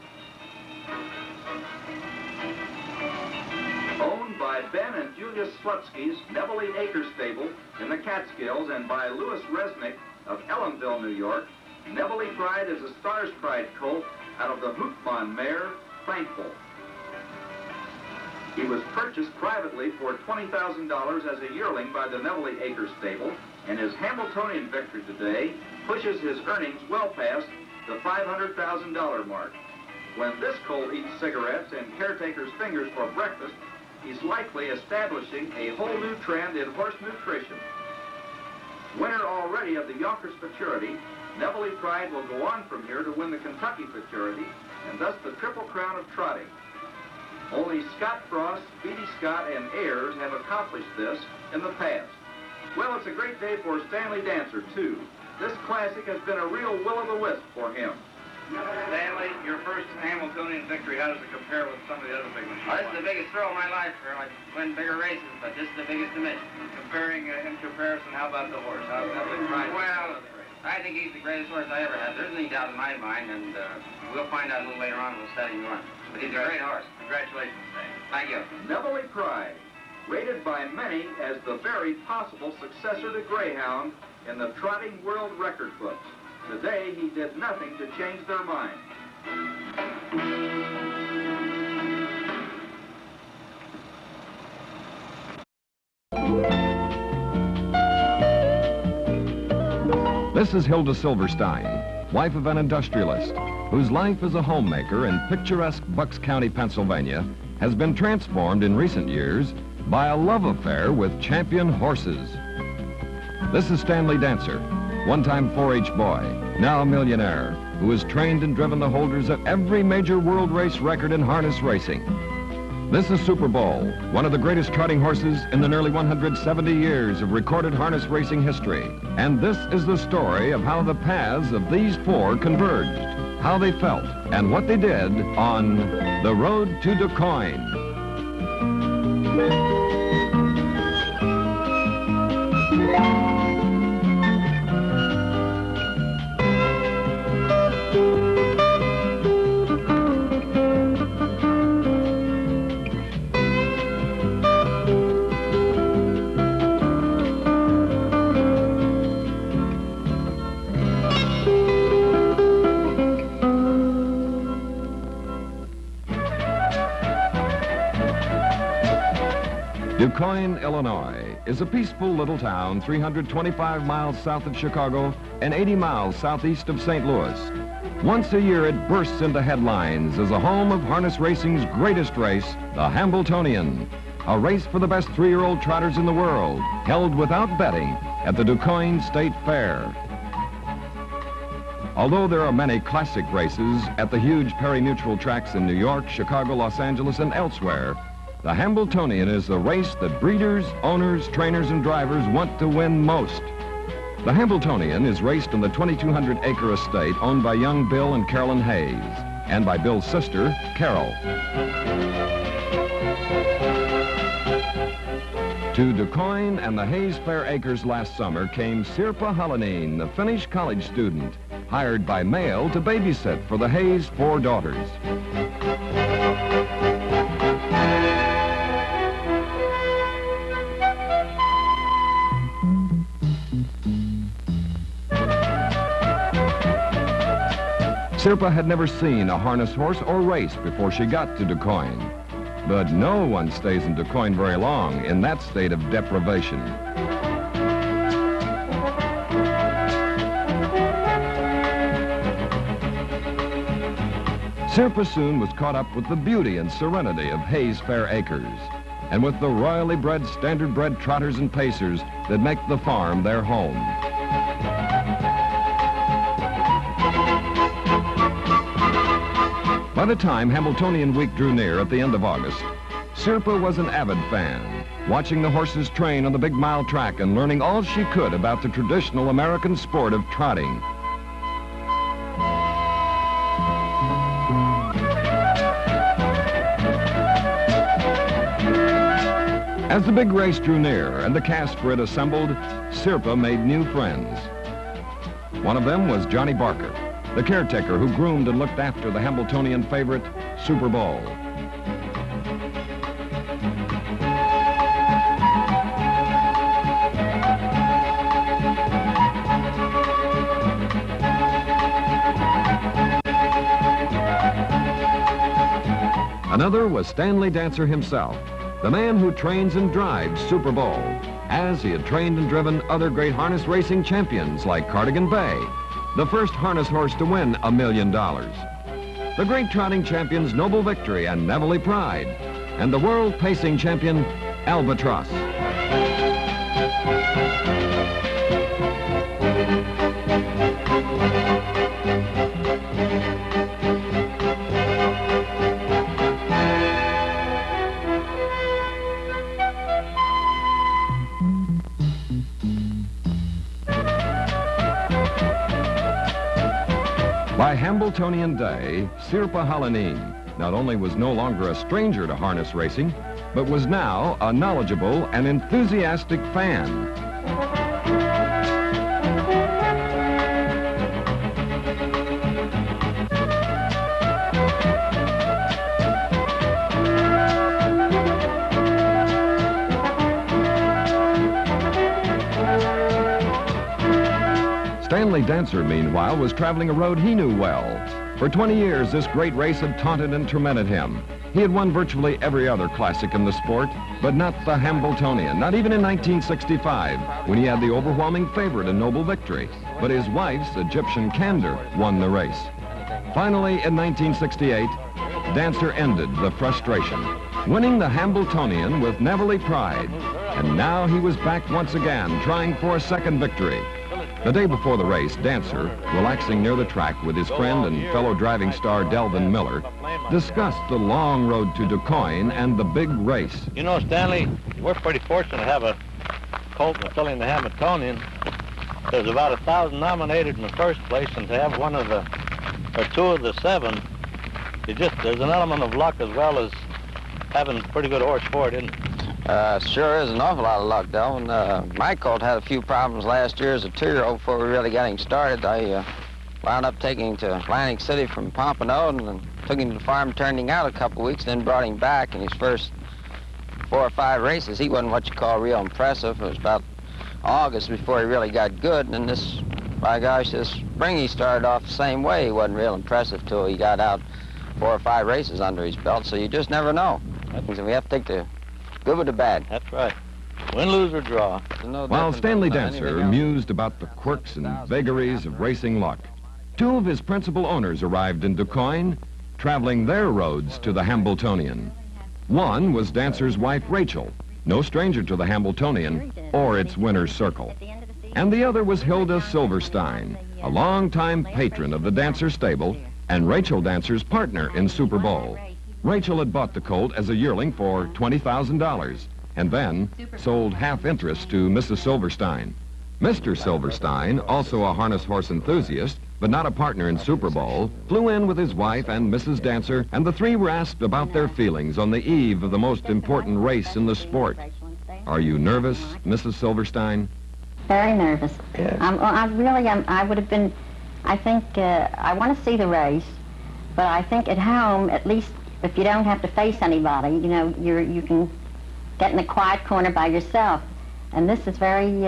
Owned by Ben and Julius Slutsky's Neville Acres Stable in the Catskills and by Louis Resnick of Ellenville, New York, Neville Pride is a Stars Pride colt out of the Hootman mare, Thankful. He was purchased privately for $20,000 as a yearling by the Neville Acres Stable, and his Hambletonian victory today pushes his earnings well past the $500,000 mark. When this colt eats cigarettes and caretaker's fingers for breakfast, he's likely establishing a whole new trend in horse nutrition. Winner already of the Yonkers Futurity, Neville Pride will go on from here to win the Kentucky Futurity, and thus the Triple Crown of trotting. Only Scott Frost, Speedy Scott, and Ayers have accomplished this in the past. Well, it's a great day for Stanley Dancer, too. This classic has been a real will-o'-the-wisp for him. Stanley, your first Hambletonian victory, how does it compare with some of the other big ones? Well, this is the biggest thrill of my life. I win bigger races, but this is the biggest to me. Comparing, in comparison, how about the horse? How's Neville Pride? Well, I think he's the greatest horse I ever had. There's any doubt in my mind, and we'll find out a little later on when we'll set him on. But he's a great horse. Congratulations, Stanley. Thank you. Neville Pride, rated by many as the very possible successor to Greyhound in the trotting world record books. Today, he did nothing to change their mind. This is Hilda Silverstein, wife of an industrialist, whose life as a homemaker in picturesque Bucks County, Pennsylvania, has been transformed in recent years by a love affair with champion horses. This is Stanley Dancer, one-time 4-H boy, now a millionaire, who has trained and driven the holders of every major world race record in harness racing. This is Super Bowl, one of the greatest trotting horses in the nearly 170 years of recorded harness racing history. And this is the story of how the paths of these four converged, how they felt, and what they did on the road to DuQuoin. DuQuoin, Illinois, is a peaceful little town 325 miles south of Chicago and 80 miles southeast of St. Louis. Once a year, it bursts into headlines as a home of harness racing's greatest race, the Hambletonian, a race for the best 3-year-old trotters in the world, held without betting at the DuQuoin State Fair. Although there are many classic races at the huge pari-mutuel tracks in New York, Chicago, Los Angeles, and elsewhere, the Hambletonian is the race that breeders, owners, trainers, and drivers want to win most. The Hambletonian is raced on the 2,200-acre estate owned by young Bill and Carolyn Hayes, and by Bill's sister, Carol. To DuQuoin and the Hayes Fair Acres last summer came Sirpa Halanin, the Finnish college student, hired by mail to babysit for the Hayes' 4 daughters. Sirpa had never seen a harness horse or race before she got to DuQuoin. But no one stays in DuQuoin very long in that state of deprivation. Sirpa soon was caught up with the beauty and serenity of Hayes Fair Acres, and with the royally bred, standard-bred trotters and pacers that make the farm their home. By the time Hambletonian Week drew near at the end of August, Sirpa was an avid fan, watching the horses train on the big mile track and learning all she could about the traditional American sport of trotting. As the big race drew near and the cast for it assembled, Sirpa made new friends. One of them was Johnny Barker, the caretaker who groomed and looked after the Hambletonian favorite, Super Bowl. Another was Stanley Dancer himself, the man who trains and drives Super Bowl, as he had trained and driven other great harness racing champions like Cardigan Bay, the first harness horse to win $1 million. The great trotting champions Noble Victory and Neville Pride, and the world pacing champion Albatross. By Hambletonian Day, Sirpa Halanin not only was no longer a stranger to harness racing, but was now a knowledgeable and enthusiastic fan. Stanley Dancer, meanwhile, was traveling a road he knew well. For 20 years, this great race had taunted and tormented him. He had won virtually every other classic in the sport, but not the Hambletonian, not even in 1965, when he had the overwhelming favorite in Noble Victory. But his wife's Egyptian Candor won the race. Finally, in 1968, Dancer ended the frustration, winning the Hambletonian with Neville Pride. And now he was back once again, trying for a second victory. The day before the race, Dancer, relaxing near the track with his friend and fellow driving star Delvin Miller, discussed the long road to DuQuoin and the big race. You know, Stanley, we're pretty fortunate to have a colt filling the Hambletonian. There's about 1,000 nominated in the first place, and to have one of the, or two of the 7, there's an element of luck as well as having a pretty good horse for it, isn't it? Sure is an awful lot of luck, though. And my colt had a few problems last year as a 2-year-old before we really got him started. I wound up taking him to Atlantic City from Pompano and then took him to the farm, turned him out a couple of weeks, then brought him back. In his first 4 or 5 races, he wasn't what you call real impressive. It was about August before he really got good. And then this, by gosh, this spring he started off the same way. He wasn't real impressive till he got out 4 or 5 races under his belt, so you just never know. So we have to take the good with the bad. That's right. Win, lose, or draw. While Stanley Dancer mused about the quirks and vagaries of racing luck, 2 of his principal owners arrived in DuQuoin, traveling their roads to the Hambletonian. One was Dancer's wife, Rachel, no stranger to the Hambletonian or its winner's circle. And the other was Hilda Silverstein, a longtime patron of the Dancer stable and Rachel Dancer's partner in Super Bowl. Rachel had bought the colt as a yearling for $20,000 and then sold half interest to Mrs. Silverstein. Mr. Silverstein, also a harness horse enthusiast, but not a partner in Super Bowl, flew in with his wife and Mrs. Dancer, and the 3 were asked about their feelings on the eve of the most important race in the sport. Are you nervous, Mrs. Silverstein? Very nervous. Yes. I really am. I would have been, I think, I want to see the race, but I think at home, at least if you don't have to face anybody, you know, you can get in a quiet corner by yourself. And this is very,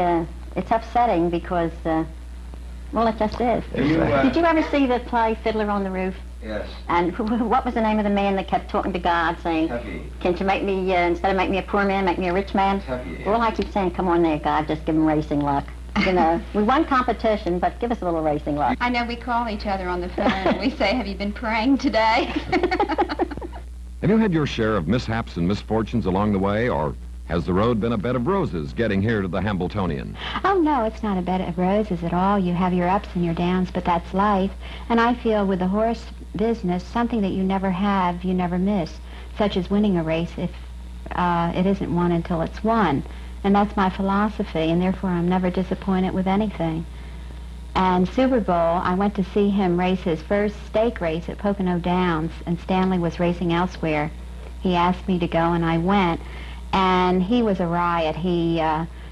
it's upsetting because, well, it just is. Did you ever see the play Fiddler on the Roof? Yes. And what was the name of the man that kept talking to God, saying, Tucky. "Can't you make me, instead of make me a poor man, make me a rich man?" Tucky, Well, I keep saying, come on there, God, just give him racing luck. You know, we won competition, but give us a little racing luck. I know we call each other on the phone and we say, "Have you been praying today?" Have you had your share of mishaps and misfortunes along the way, or has the road been a bed of roses getting here to the Hambletonian? Oh, no, it's not a bed of roses at all. You have your ups and your downs, but that's life. And I feel with the horse business, something that you never have, you never miss, such as winning a race if it isn't won until it's won. And that's my philosophy, and therefore I'm never disappointed with anything. And Super Bowl, I went to see him race his first stake race at Pocono Downs, and Stanley was racing elsewhere. He asked me to go, and I went. And he was a riot. He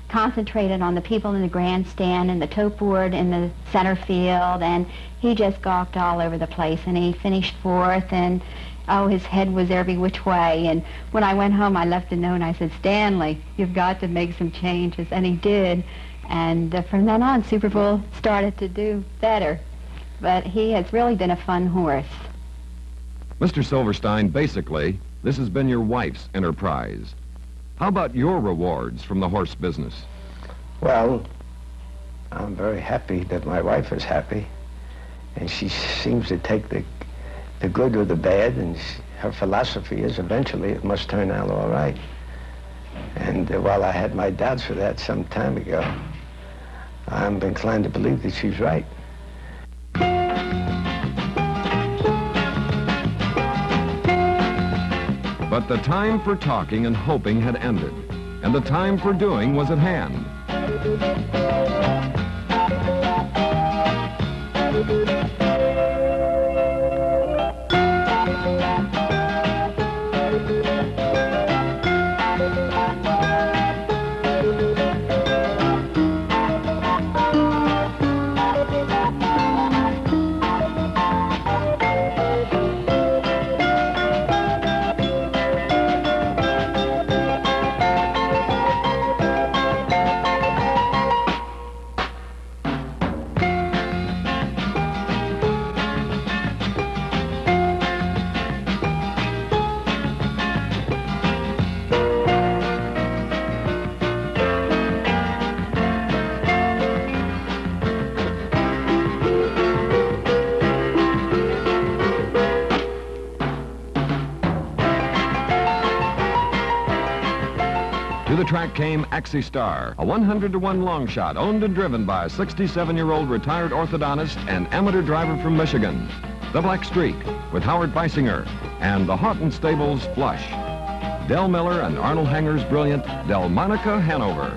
concentrated on the people in the grandstand and the tote board in the center field, and he just gawked all over the place. And he finished fourth, and oh, his head was every which way. And when I went home, I left a note. I said, "Stanley, you've got to make some changes." And he did. And from then on, Super Bowl started to do better. But he has really been a fun horse. Mr. Silverstein, basically, this has been your wife's enterprise. How about your rewards from the horse business? Well, I'm very happy that my wife is happy, and she seems to take the good or the bad, and her philosophy is eventually it must turn out all right. And while I had my doubts for that some time ago, I'm inclined to believe that she's right. But the time for talking and hoping had ended, and the time for doing was at hand. To the track came Axie Star, a 100-to-1 long shot owned and driven by a 67-year-old retired orthodontist and amateur driver from Michigan. The Black Streak with Howard Beisinger and the Houghton Stables Flush. Del Miller and Arnold Hanger's brilliant Delmonica Hanover.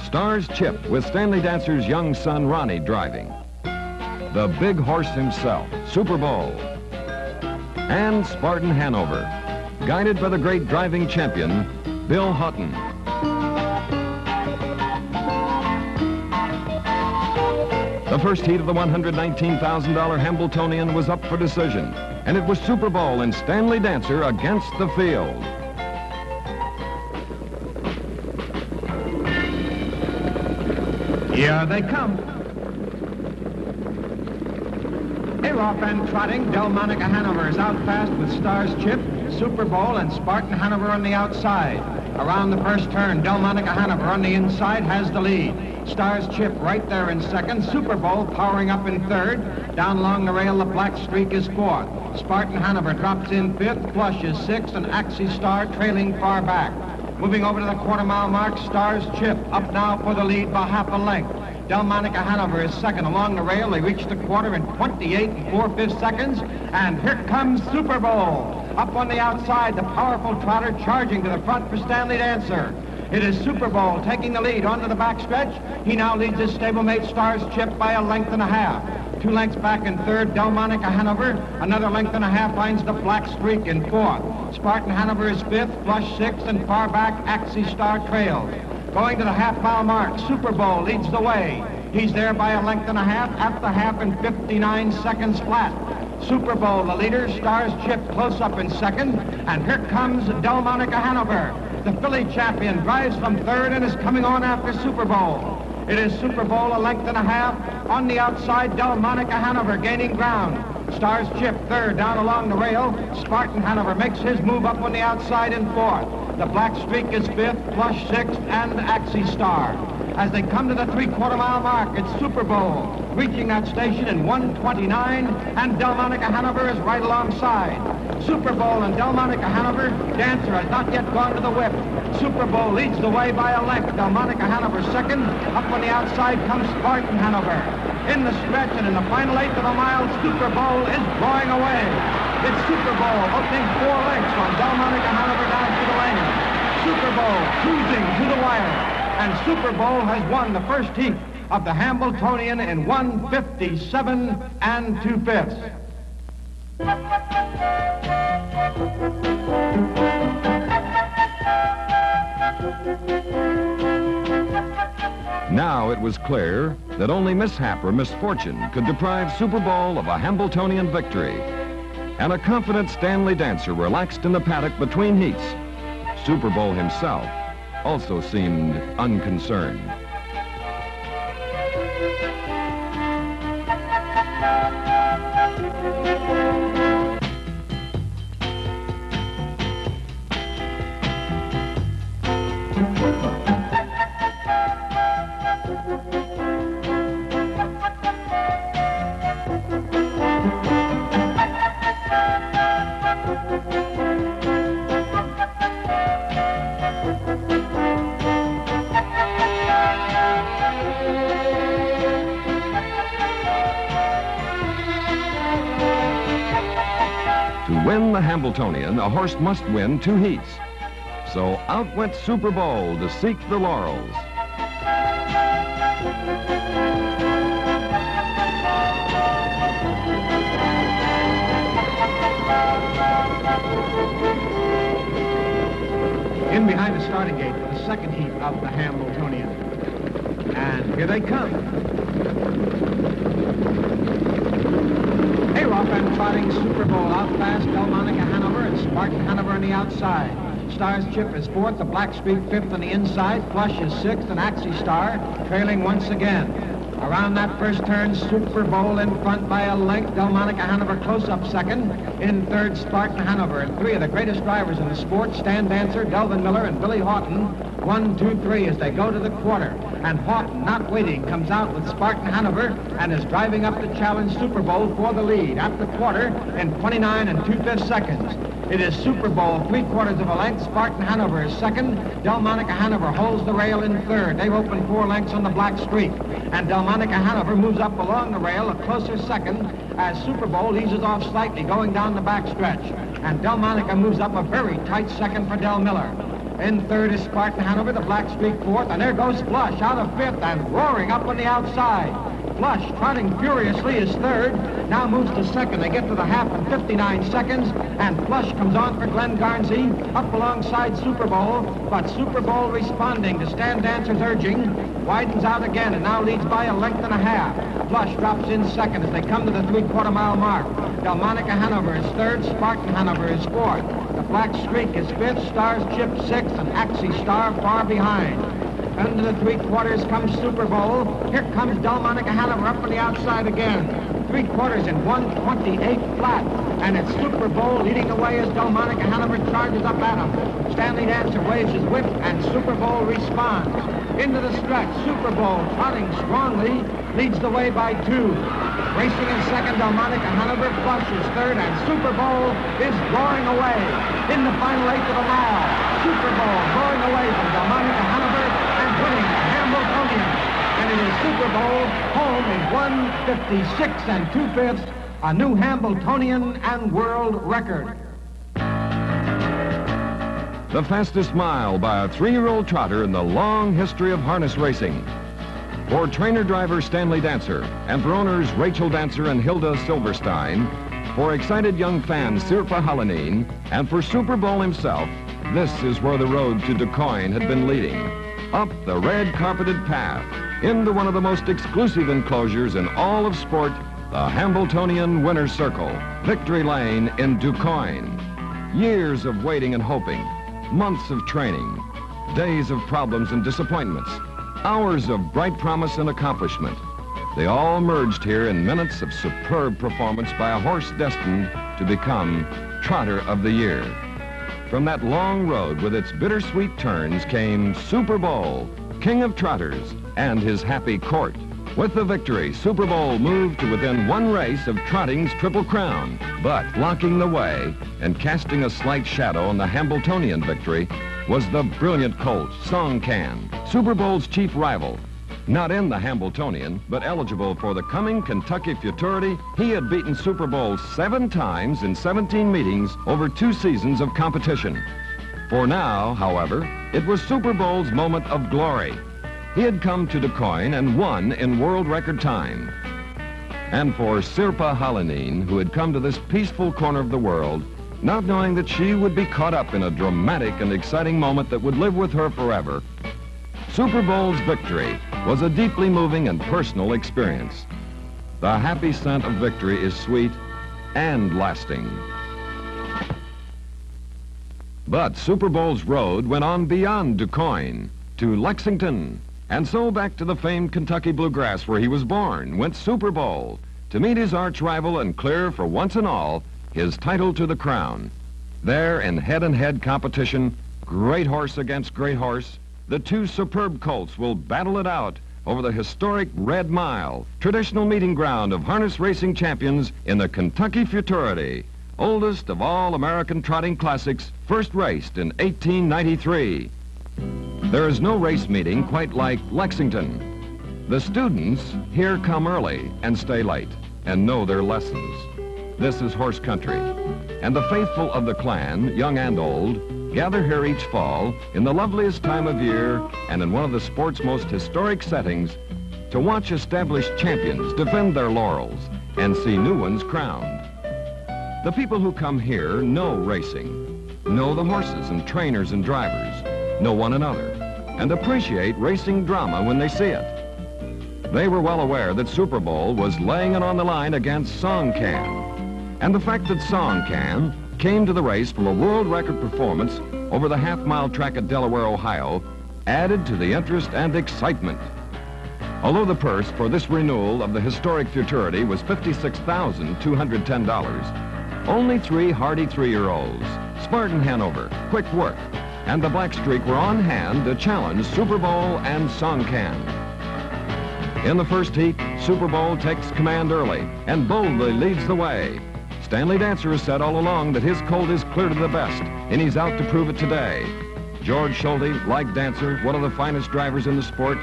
Star's Chip with Stanley Dancer's young son Ronnie driving. The big horse himself, Super Bowl. And Spartan Hanover, guided by the great driving champion, Bill Houghton. The first heat of the $119,000 Hambletonian was up for decision, and it was Super Bowl and Stanley Dancer against the field. Here they come. They're off and trotting. Delmonica Hanover is out fast with Star's Chip, Super Bowl, and Spartan Hanover on the outside. Around the first turn, Delmonica Hanover on the inside has the lead. Star's Chip right there in second. Super Bowl powering up in third. Down along the rail, the Black Streak is fourth. Spartan Hanover drops in fifth. Flush is sixth, and Axie Star trailing far back. Moving over to the quarter-mile mark, Star's Chip up now for the lead by half a length. Delmonica Hanover is second along the rail. They reach the quarter in 28 4/5 seconds. And here comes Super Bowl. Up on the outside, the powerful trotter charging to the front for Stanley Dancer. It is Super Bowl taking the lead onto the backstretch. He now leads his stablemate Star's Chip by a length and a half. 2 lengths back in third, Delmonica Hanover. Another length and a half finds the Black Streak in fourth. Spartan Hanover is fifth, Flush sixth, and far back, Axie Star trails. Going to the half-mile mark, Super Bowl leads the way. He's there by a length and a half, at the half in 59 seconds flat. Super Bowl, the leader, Stars Chip close up in second, and here comes Delmonica Hanover. The filly champion drives from third and is coming on after Super Bowl. It is Super Bowl, a length and a half. On the outside, Delmonica Hanover gaining ground. Stars Chip third down along the rail. Spartan Hanover makes his move up on the outside in fourth. The Black Streak is fifth, Flush sixth, and Axie Star. As they come to the 3/4 mile mark, it's Super Bowl, reaching that station in 1:29, and Delmonica Hanover is right alongside. Super Bowl and Delmonica Hanover, Dancer has not yet gone to the whip. Super Bowl leads the way by a length. Delmonica Hanover second. Up on the outside comes Spartan Hanover. In the stretch and in the final 1/8 of a mile, Super Bowl is drawing away. It's Super Bowl opening 4 lengths from Delmonica Hanover down to the lane. Super Bowl cruising to the wire. And Super Bowl has won the first heat of the Hambletonian in 1:57 2/5. Now it was clear that only mishap or misfortune could deprive Super Bowl of a Hambletonian victory. And a confident Stanley Dancer relaxed in the paddock between heats. Super Bowl himself also seemed unconcerned. To win the Hambletonian, a horse must win 2 heats. So out went Super Bowl to seek the laurels. In behind the starting gate for the second heat of the Hambletonian. And here they come. Off and trotting Super Bowl out fast, Delmonica Hanover and Spartan Hanover on the outside. Stars Chip is fourth, the Black Streak fifth on the inside, Flush is sixth, and Axie Star trailing once again. Around that first turn, Super Bowl in front by a length, Delmonica Hanover close up second. In third, Spartan Hanover, and 3 of the greatest drivers in the sport, Stan Dancer, Delvin Miller, and Billy Houghton. 1, 2, 3 as they go to the quarter. And Houghton, not waiting, comes out with Spartan Hanover and is driving up to challenge Super Bowl for the lead at the quarter in 29 2/5 seconds. It is Super Bowl, 3/4 of a length. Spartan Hanover is second. Delmonica Hanover holds the rail in third. They've opened 4 lengths on the Black Streak. And Delmonica Hanover moves up along the rail, a closer second, as Super Bowl eases off slightly, going down the backstretch. And Delmonica moves up a very tight second for Del Miller. In third is Spartan Hanover, the Black Streak fourth, and there goes Flush out of fifth and roaring up on the outside. Flush, trotting furiously, is third, now moves to second. They get to the half in 59 seconds, and Flush comes on for Glenn Garnsey, up alongside Super Bowl, but Super Bowl responding to Stan Dancer's urging, widens out again and now leads by a length and a half. Flush drops in second as they come to the 3/4 mile mark. Delmonica Hanover is third, Spartan Hanover is fourth. The Black Streak is fifth, Stars Chip sixth, and Axie Star far behind. Into the 3/4 comes Super Bowl. Here comes Delmonica Hanover up on the outside again. 3/4 in 1:28 flat. And it's Super Bowl leading the way as Delmonica Hanover charges up at him. Stanley Dancer waves his whip and Super Bowl responds. Into the stretch, Super Bowl trotting strongly leads the way by 2. Racing in second, Delmonica Hanover, Flush is third, and Super Bowl is drawing away. In the final 1/8 of a mile, Super Bowl drawing away from Delmonica Hanover and winning the Hambletonian. And it is Super Bowl home in 1:56 2/5, a new Hambletonian and world record. The fastest mile by a 3-year-old trotter in the long history of harness racing. For trainer-driver Stanley Dancer, and for owners Rachel Dancer and Hilda Silverstein, for excited young fans Sirpa Halanin, and for Super Bowl himself, this is where the road to DuQuoin had been leading. Up the red carpeted path, into one of the most exclusive enclosures in all of sport, the Hambletonian Winner's Circle, Victory Lane in DuQuoin. Years of waiting and hoping, months of training, days of problems and disappointments, hours of bright promise and accomplishment. They all merged here in minutes of superb performance by a horse destined to become Trotter of the Year. From that long road with its bittersweet turns came Super Bowl, King of Trotters, and his happy court. With the victory, Super Bowl moved to within one race of trotting's Triple Crown. But blocking the way and casting a slight shadow on the Hambletonian victory was the brilliant colt, Song Can, Super Bowl's chief rival. Not in the Hambletonian, but eligible for the coming Kentucky Futurity, he had beaten Super Bowl 7 times in 17 meetings over 2 seasons of competition. For now, however, it was Super Bowl's moment of glory. He had come to DuQuoin and won in world record time. And for Sirpa Halanin, who had come to this peaceful corner of the world, not knowing that she would be caught up in a dramatic and exciting moment that would live with her forever, Super Bowl's victory was a deeply moving and personal experience. The happy scent of victory is sweet and lasting. But Super Bowl's road went on beyond DuQuoin to Lexington, and so back to the famed Kentucky bluegrass where he was born went Super Bowl to meet his arch rival and clear for once and all his title to the crown. There in head-and-head competition, great horse against great horse, the 2 superb colts will battle it out over the historic Red Mile, traditional meeting ground of harness racing champions in the Kentucky Futurity, oldest of all American trotting classics, first raced in 1893. There is no race meeting quite like Lexington. The students here come early and stay late and know their lessons. This is horse country, and the faithful of the clan, young and old, gather here each fall in the loveliest time of year and in one of the sport's most historic settings to watch established champions defend their laurels and see new ones crowned. The people who come here know racing, know the horses and trainers and drivers, know one another, and appreciate racing drama when they see it. They were well aware that Super Bowl was laying it on the line against Song Can, and the fact that Song Can came to the race from a world record performance over the half-mile track at Delaware, Ohio, added to the interest and excitement. Although the purse for this renewal of the historic Futurity was $56,210, only 3 hardy 3-year-olds, Spartan Hanover, Quick Work, and the Black Streak were on hand to challenge Super Bowl and Song Can. In the first heat, Super Bowl takes command early and boldly leads the way. Stanley Dancer has said all along that his colt is clear to the best, and he's out to prove it today. George Schulte, like Dancer, one of the finest drivers in the sport,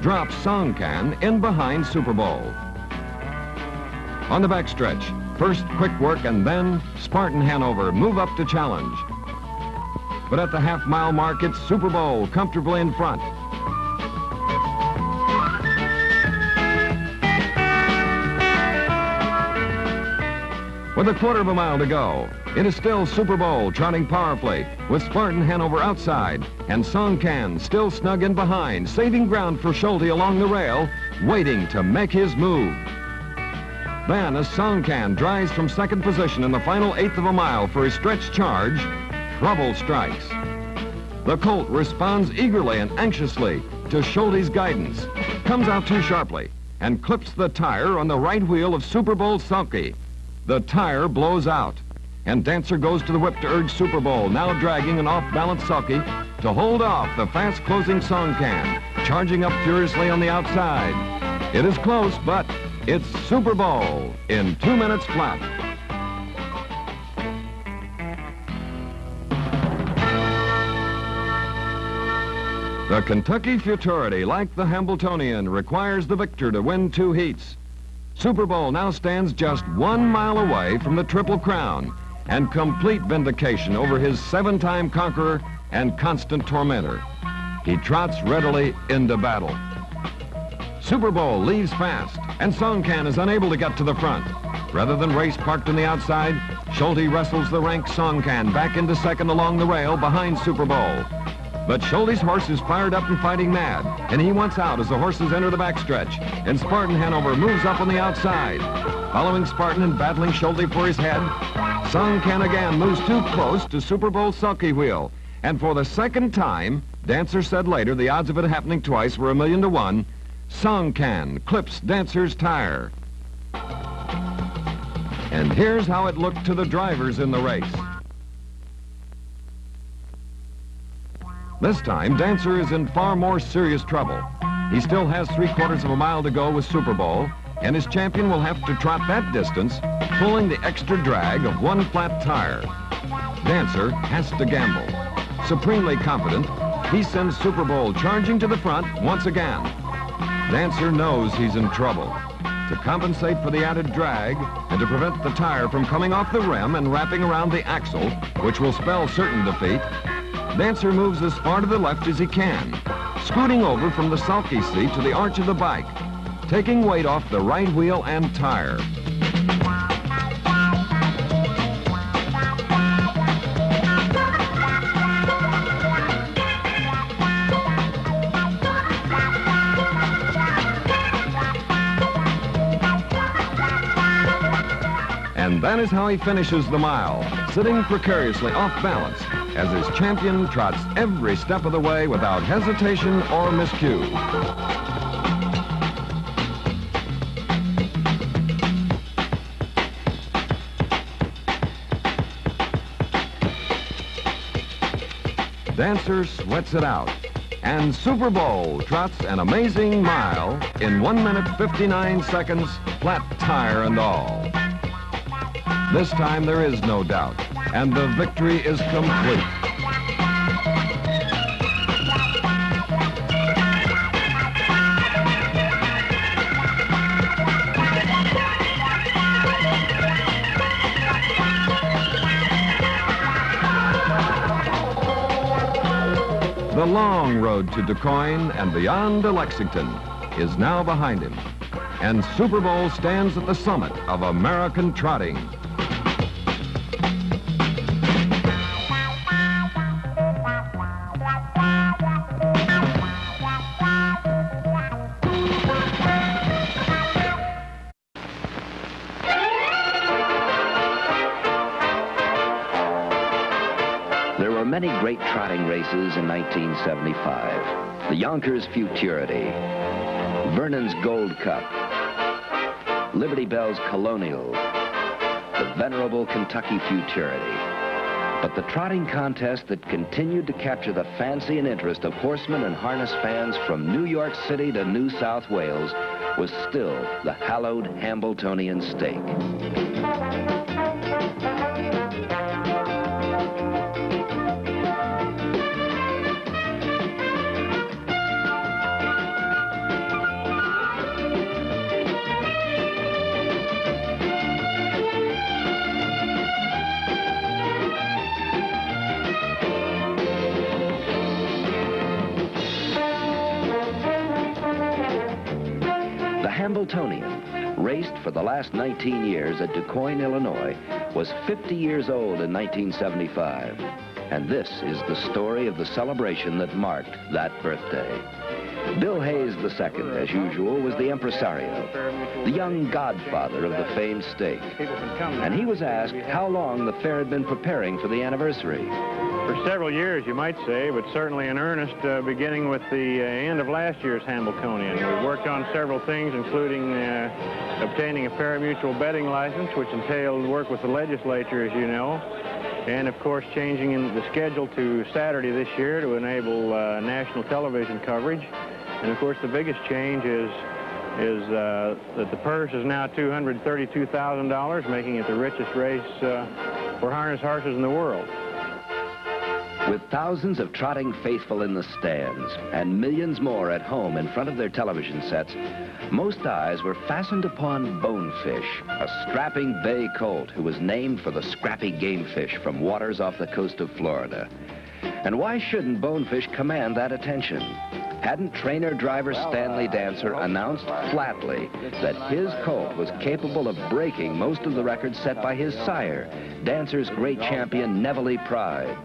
drops Song Can in behind Super Bowl. On the backstretch, first Quick Work and then Spartan Hanover move up to challenge. But at the half-mile mark, it's Super Bowl comfortably in front. With a quarter of a mile to go, it is still Super Bowl trotting powerfully with Spartan Hanover outside and Song Can still snug in behind, saving ground for Schulte along the rail, waiting to make his move. Then, as Song Can drives from second position in the final 1/8 of a mile for his stretch charge, trouble strikes. The colt responds eagerly and anxiously to Schulte's guidance, comes out too sharply, and clips the tire on the right wheel of Super Bowl sulky. The tire blows out, and Dancer goes to the whip to urge Super Bowl, now dragging an off-balance sulky, to hold off the fast-closing Song Can, charging up furiously on the outside. It is close, but it's Super Bowl in 2 minutes flat. The Kentucky Futurity, like the Hambletonian, requires the victor to win 2 heats. Super Bowl now stands just 1 mile away from the Triple Crown and complete vindication over his 7-time conqueror and constant tormentor. He trots readily into battle. Super Bowl leaves fast, and Song Can is unable to get to the front. Rather than race parked on the outside, Schulte wrestles the rank Song Can back into second along the rail behind Super Bowl. But Schulte's horse is fired up and fighting mad, and he wants out as the horses enter the backstretch, and Spartan Hanover moves up on the outside. Following Spartan and battling Schulte for his head, Song Can again moves too close to Super Bowl Sulky Wheel. And for the second time, Dancer said later the odds of it happening twice were 1,000,000 to 1, Song Can clips Dancer's tire. And here's how it looked to the drivers in the race. This time, Dancer is in far more serious trouble. He still has 3/4 of a mile to go with Super Bowl, and his champion will have to trot that distance, pulling the extra drag of one flat tire. Dancer has to gamble. Supremely confident, he sends Super Bowl charging to the front once again. Dancer knows he's in trouble. To compensate for the added drag and to prevent the tire from coming off the rim and wrapping around the axle, which will spell certain defeat, Dancer moves as far to the left as he can, scooting over from the sulky seat to the arch of the bike, taking weight off the right wheel and tire. And that is how he finishes the mile, sitting precariously off balance as his champion trots every step of the way without hesitation or miscue. Dancer sweats it out, and Super Bowl trots an amazing mile in 1 minute 59 seconds, flat tire and all. This time there is no doubt, and the victory is complete. The long road to DuQuoin and beyond to Lexington is now behind him, and Super Bowl stands at the summit of American trotting. There were many great trotting races in 1975. The Yonkers Futurity, Vernon's Gold Cup, Liberty Bell's Colonial, the venerable Kentucky Futurity. But the trotting contest that continued to capture the fancy and interest of horsemen and harness fans from New York City to New South Wales was still the hallowed Hambletonian Stake. Hambletonian, raced for the last 19 years at DuQuoin, Illinois, was 50 years old in 1975. And this is the story of the celebration that marked that birthday. Bill Hayes II, as usual, was the impresario, the young godfather of the famed stake. And he was asked how long the fair had been preparing for the anniversary. For several years, you might say, but certainly in earnest, beginning with the end of last year's Hambletonian. We worked on several things, including obtaining a pari-mutuel betting license, which entailed work with the legislature, as you know, and, of course, changing the schedule to Saturday this year to enable national television coverage. And, of course, the biggest change is that the purse is now $232,000, making it the richest race for harness horses in the world. With thousands of trotting faithful in the stands and millions more at home in front of their television sets, most eyes were fastened upon Bonefish, a strapping bay colt who was named for the scrappy game fish from waters off the coast of Florida. And why shouldn't Bonefish command that attention? hadn't trainer-driver Stanley Dancer announced flatly that his colt was capable of breaking most of the records set by his sire, Dancer's great champion Neville Pride.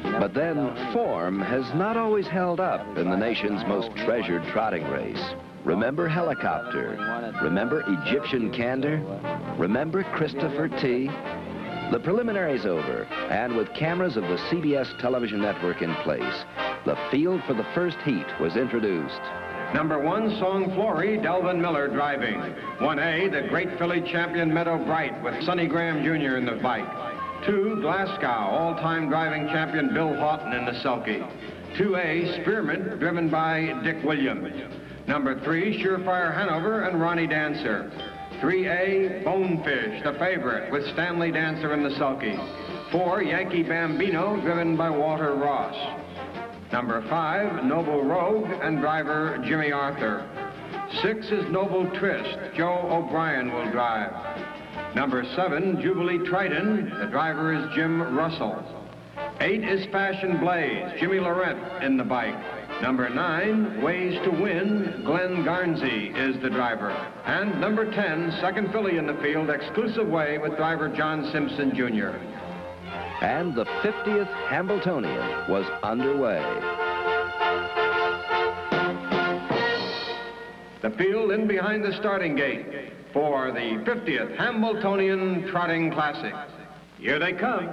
But then form has not always held up in the nation's most treasured trotting race. Remember Helicopter? Remember Egyptian Candor? Remember Christopher T? The preliminaries over, and with cameras of the CBS television network in place, the field for the first heat was introduced. Number 1, Song Flory, Delvin Miller driving. 1A, the great filly champion Meadow Bright with Sonny Graham Jr. in the bike. 2, Glasgow, all-time driving champion Bill Houghton in the sulky. 2A, Spearmint, driven by Dick Williams. Number 3, Surefire Hanover and Ronnie Dancer. 3A, Bonefish, the favorite, with Stanley Dancer in the sulky. 4, Yankee Bambino, driven by Walter Ross. Number 5, Noble Rogue and driver Jimmy Arthur. 6 is Noble Tryst, Joe O'Brien will drive. Number 7, Jubilee Triton, the driver is Jim Russell. 8 is Fashion Blaze, Jimmy Laurent in the bike. Number 9, Ways to Win, Glenn Garnsey is the driver. And number 10, second filly in the field, Exclusive Way with driver John Simpson Jr. And the 50th Hambletonian was underway. The field in behind the starting gate for the 50th Hambletonian Trotting Classic. Here they come.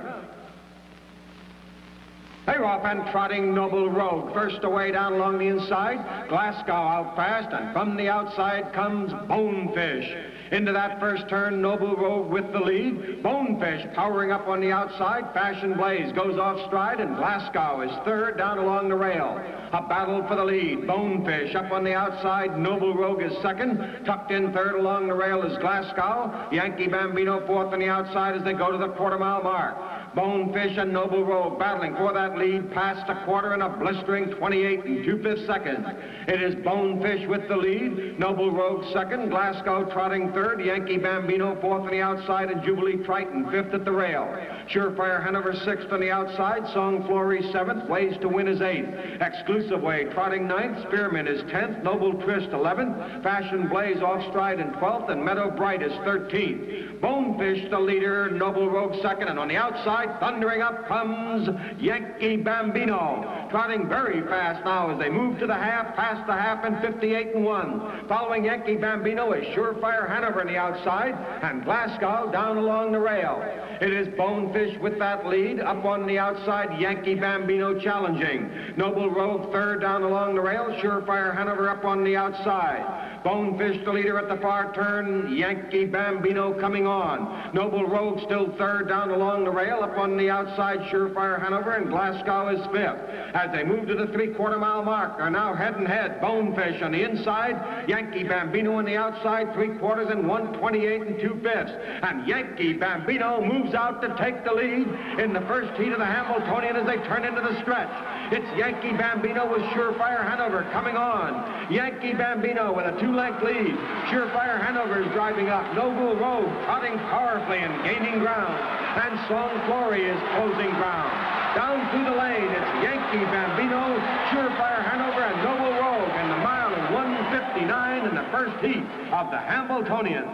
They're off and trotting Noble Rogue. First away down along the inside. Glasgow out fast, and from the outside comes Bonefish. Into that first turn, Noble Rogue with the lead. Bonefish powering up on the outside. Fashion Blaze goes off stride, and Glasgow is third down along the rail. A battle for the lead. Bonefish up on the outside. Noble Rogue is second. Tucked in third along the rail is Glasgow. Yankee Bambino fourth on the outside as they go to the quarter-mile mark. Bonefish and Noble Rogue battling for that lead past a quarter in a blistering 28 2/5 seconds. It is Bonefish with the lead, Noble Rogue second, Glasgow trotting third, Yankee Bambino fourth on the outside, and Jubilee Triton fifth at the rail. Surefire Hanover sixth on the outside, Song Flory seventh, Ways to Win is eighth. Exclusive Way trotting ninth, Spearmint is 10th, Noble Tryst 11th, Fashion Blaze off stride in 12th, and Meadow Bright is 13th. Bonefish the leader, Noble Rogue second, and on the outside, thundering up comes Yankee Bambino, trotting very fast now as they move to the half, past the half in 58 1. Following Yankee Bambino is Surefire Hanover on the outside, and Glasgow down along the rail. It is Bonefish with that lead, up on the outside, Yankee Bambino challenging. Noble Rogue third down along the rail, Surefire Hanover up on the outside. Bonefish the leader at the far turn, Yankee Bambino coming on. Noble Rogue still third down along the rail, up on the outside, Surefire Hanover, and Glasgow is fifth. As they move to the three-quarter-mile mark, are now head and head. Bonefish on the inside, Yankee Bambino on the outside, 3/4 and 1/28 2/5. And Yankee Bambino moves out to take the lead in the first heat of the Hambletonian as they turn into the stretch. It's Yankee Bambino with Surefire Hanover coming on. Yankee Bambino with a 2-length lead. Surefire Hanover is driving up. Noble Rogue trotting powerfully and gaining ground. And Song Flory is closing ground. Down through the lane, it's Yankee Bambino, Surefire Hanover, and Noble Rogue, and the mile is 1:59 in the first heat of the Hambletonian.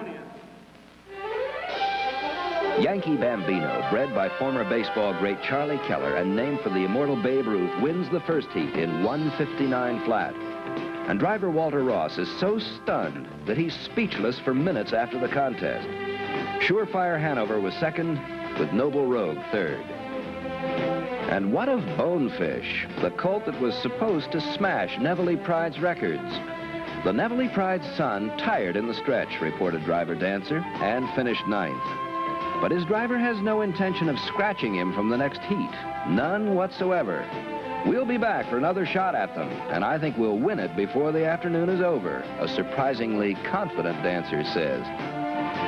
Yankee Bambino, bred by former baseball great Charlie Keller and named for the immortal Babe Ruth, wins the first heat in 1:59 flat. And driver Walter Ross is so stunned that he's speechless for minutes after the contest. Surefire Hanover was second, with Noble Rogue third. And what of Bonefish, the colt that was supposed to smash Neville Pride's records? The Neville Pride's son tired in the stretch, reported driver Dancer, and finished ninth. But his driver has no intention of scratching him from the next heat. None whatsoever. We'll be back for another shot at them, and I think we'll win it before the afternoon is over, a surprisingly confident Dancer says.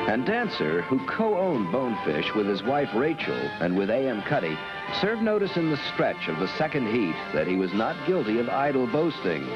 And Dancer, who co-owned Bonefish with his wife Rachel and with A.M. Cuddy, served notice in the stretch of the second heat that he was not guilty of idle boasting.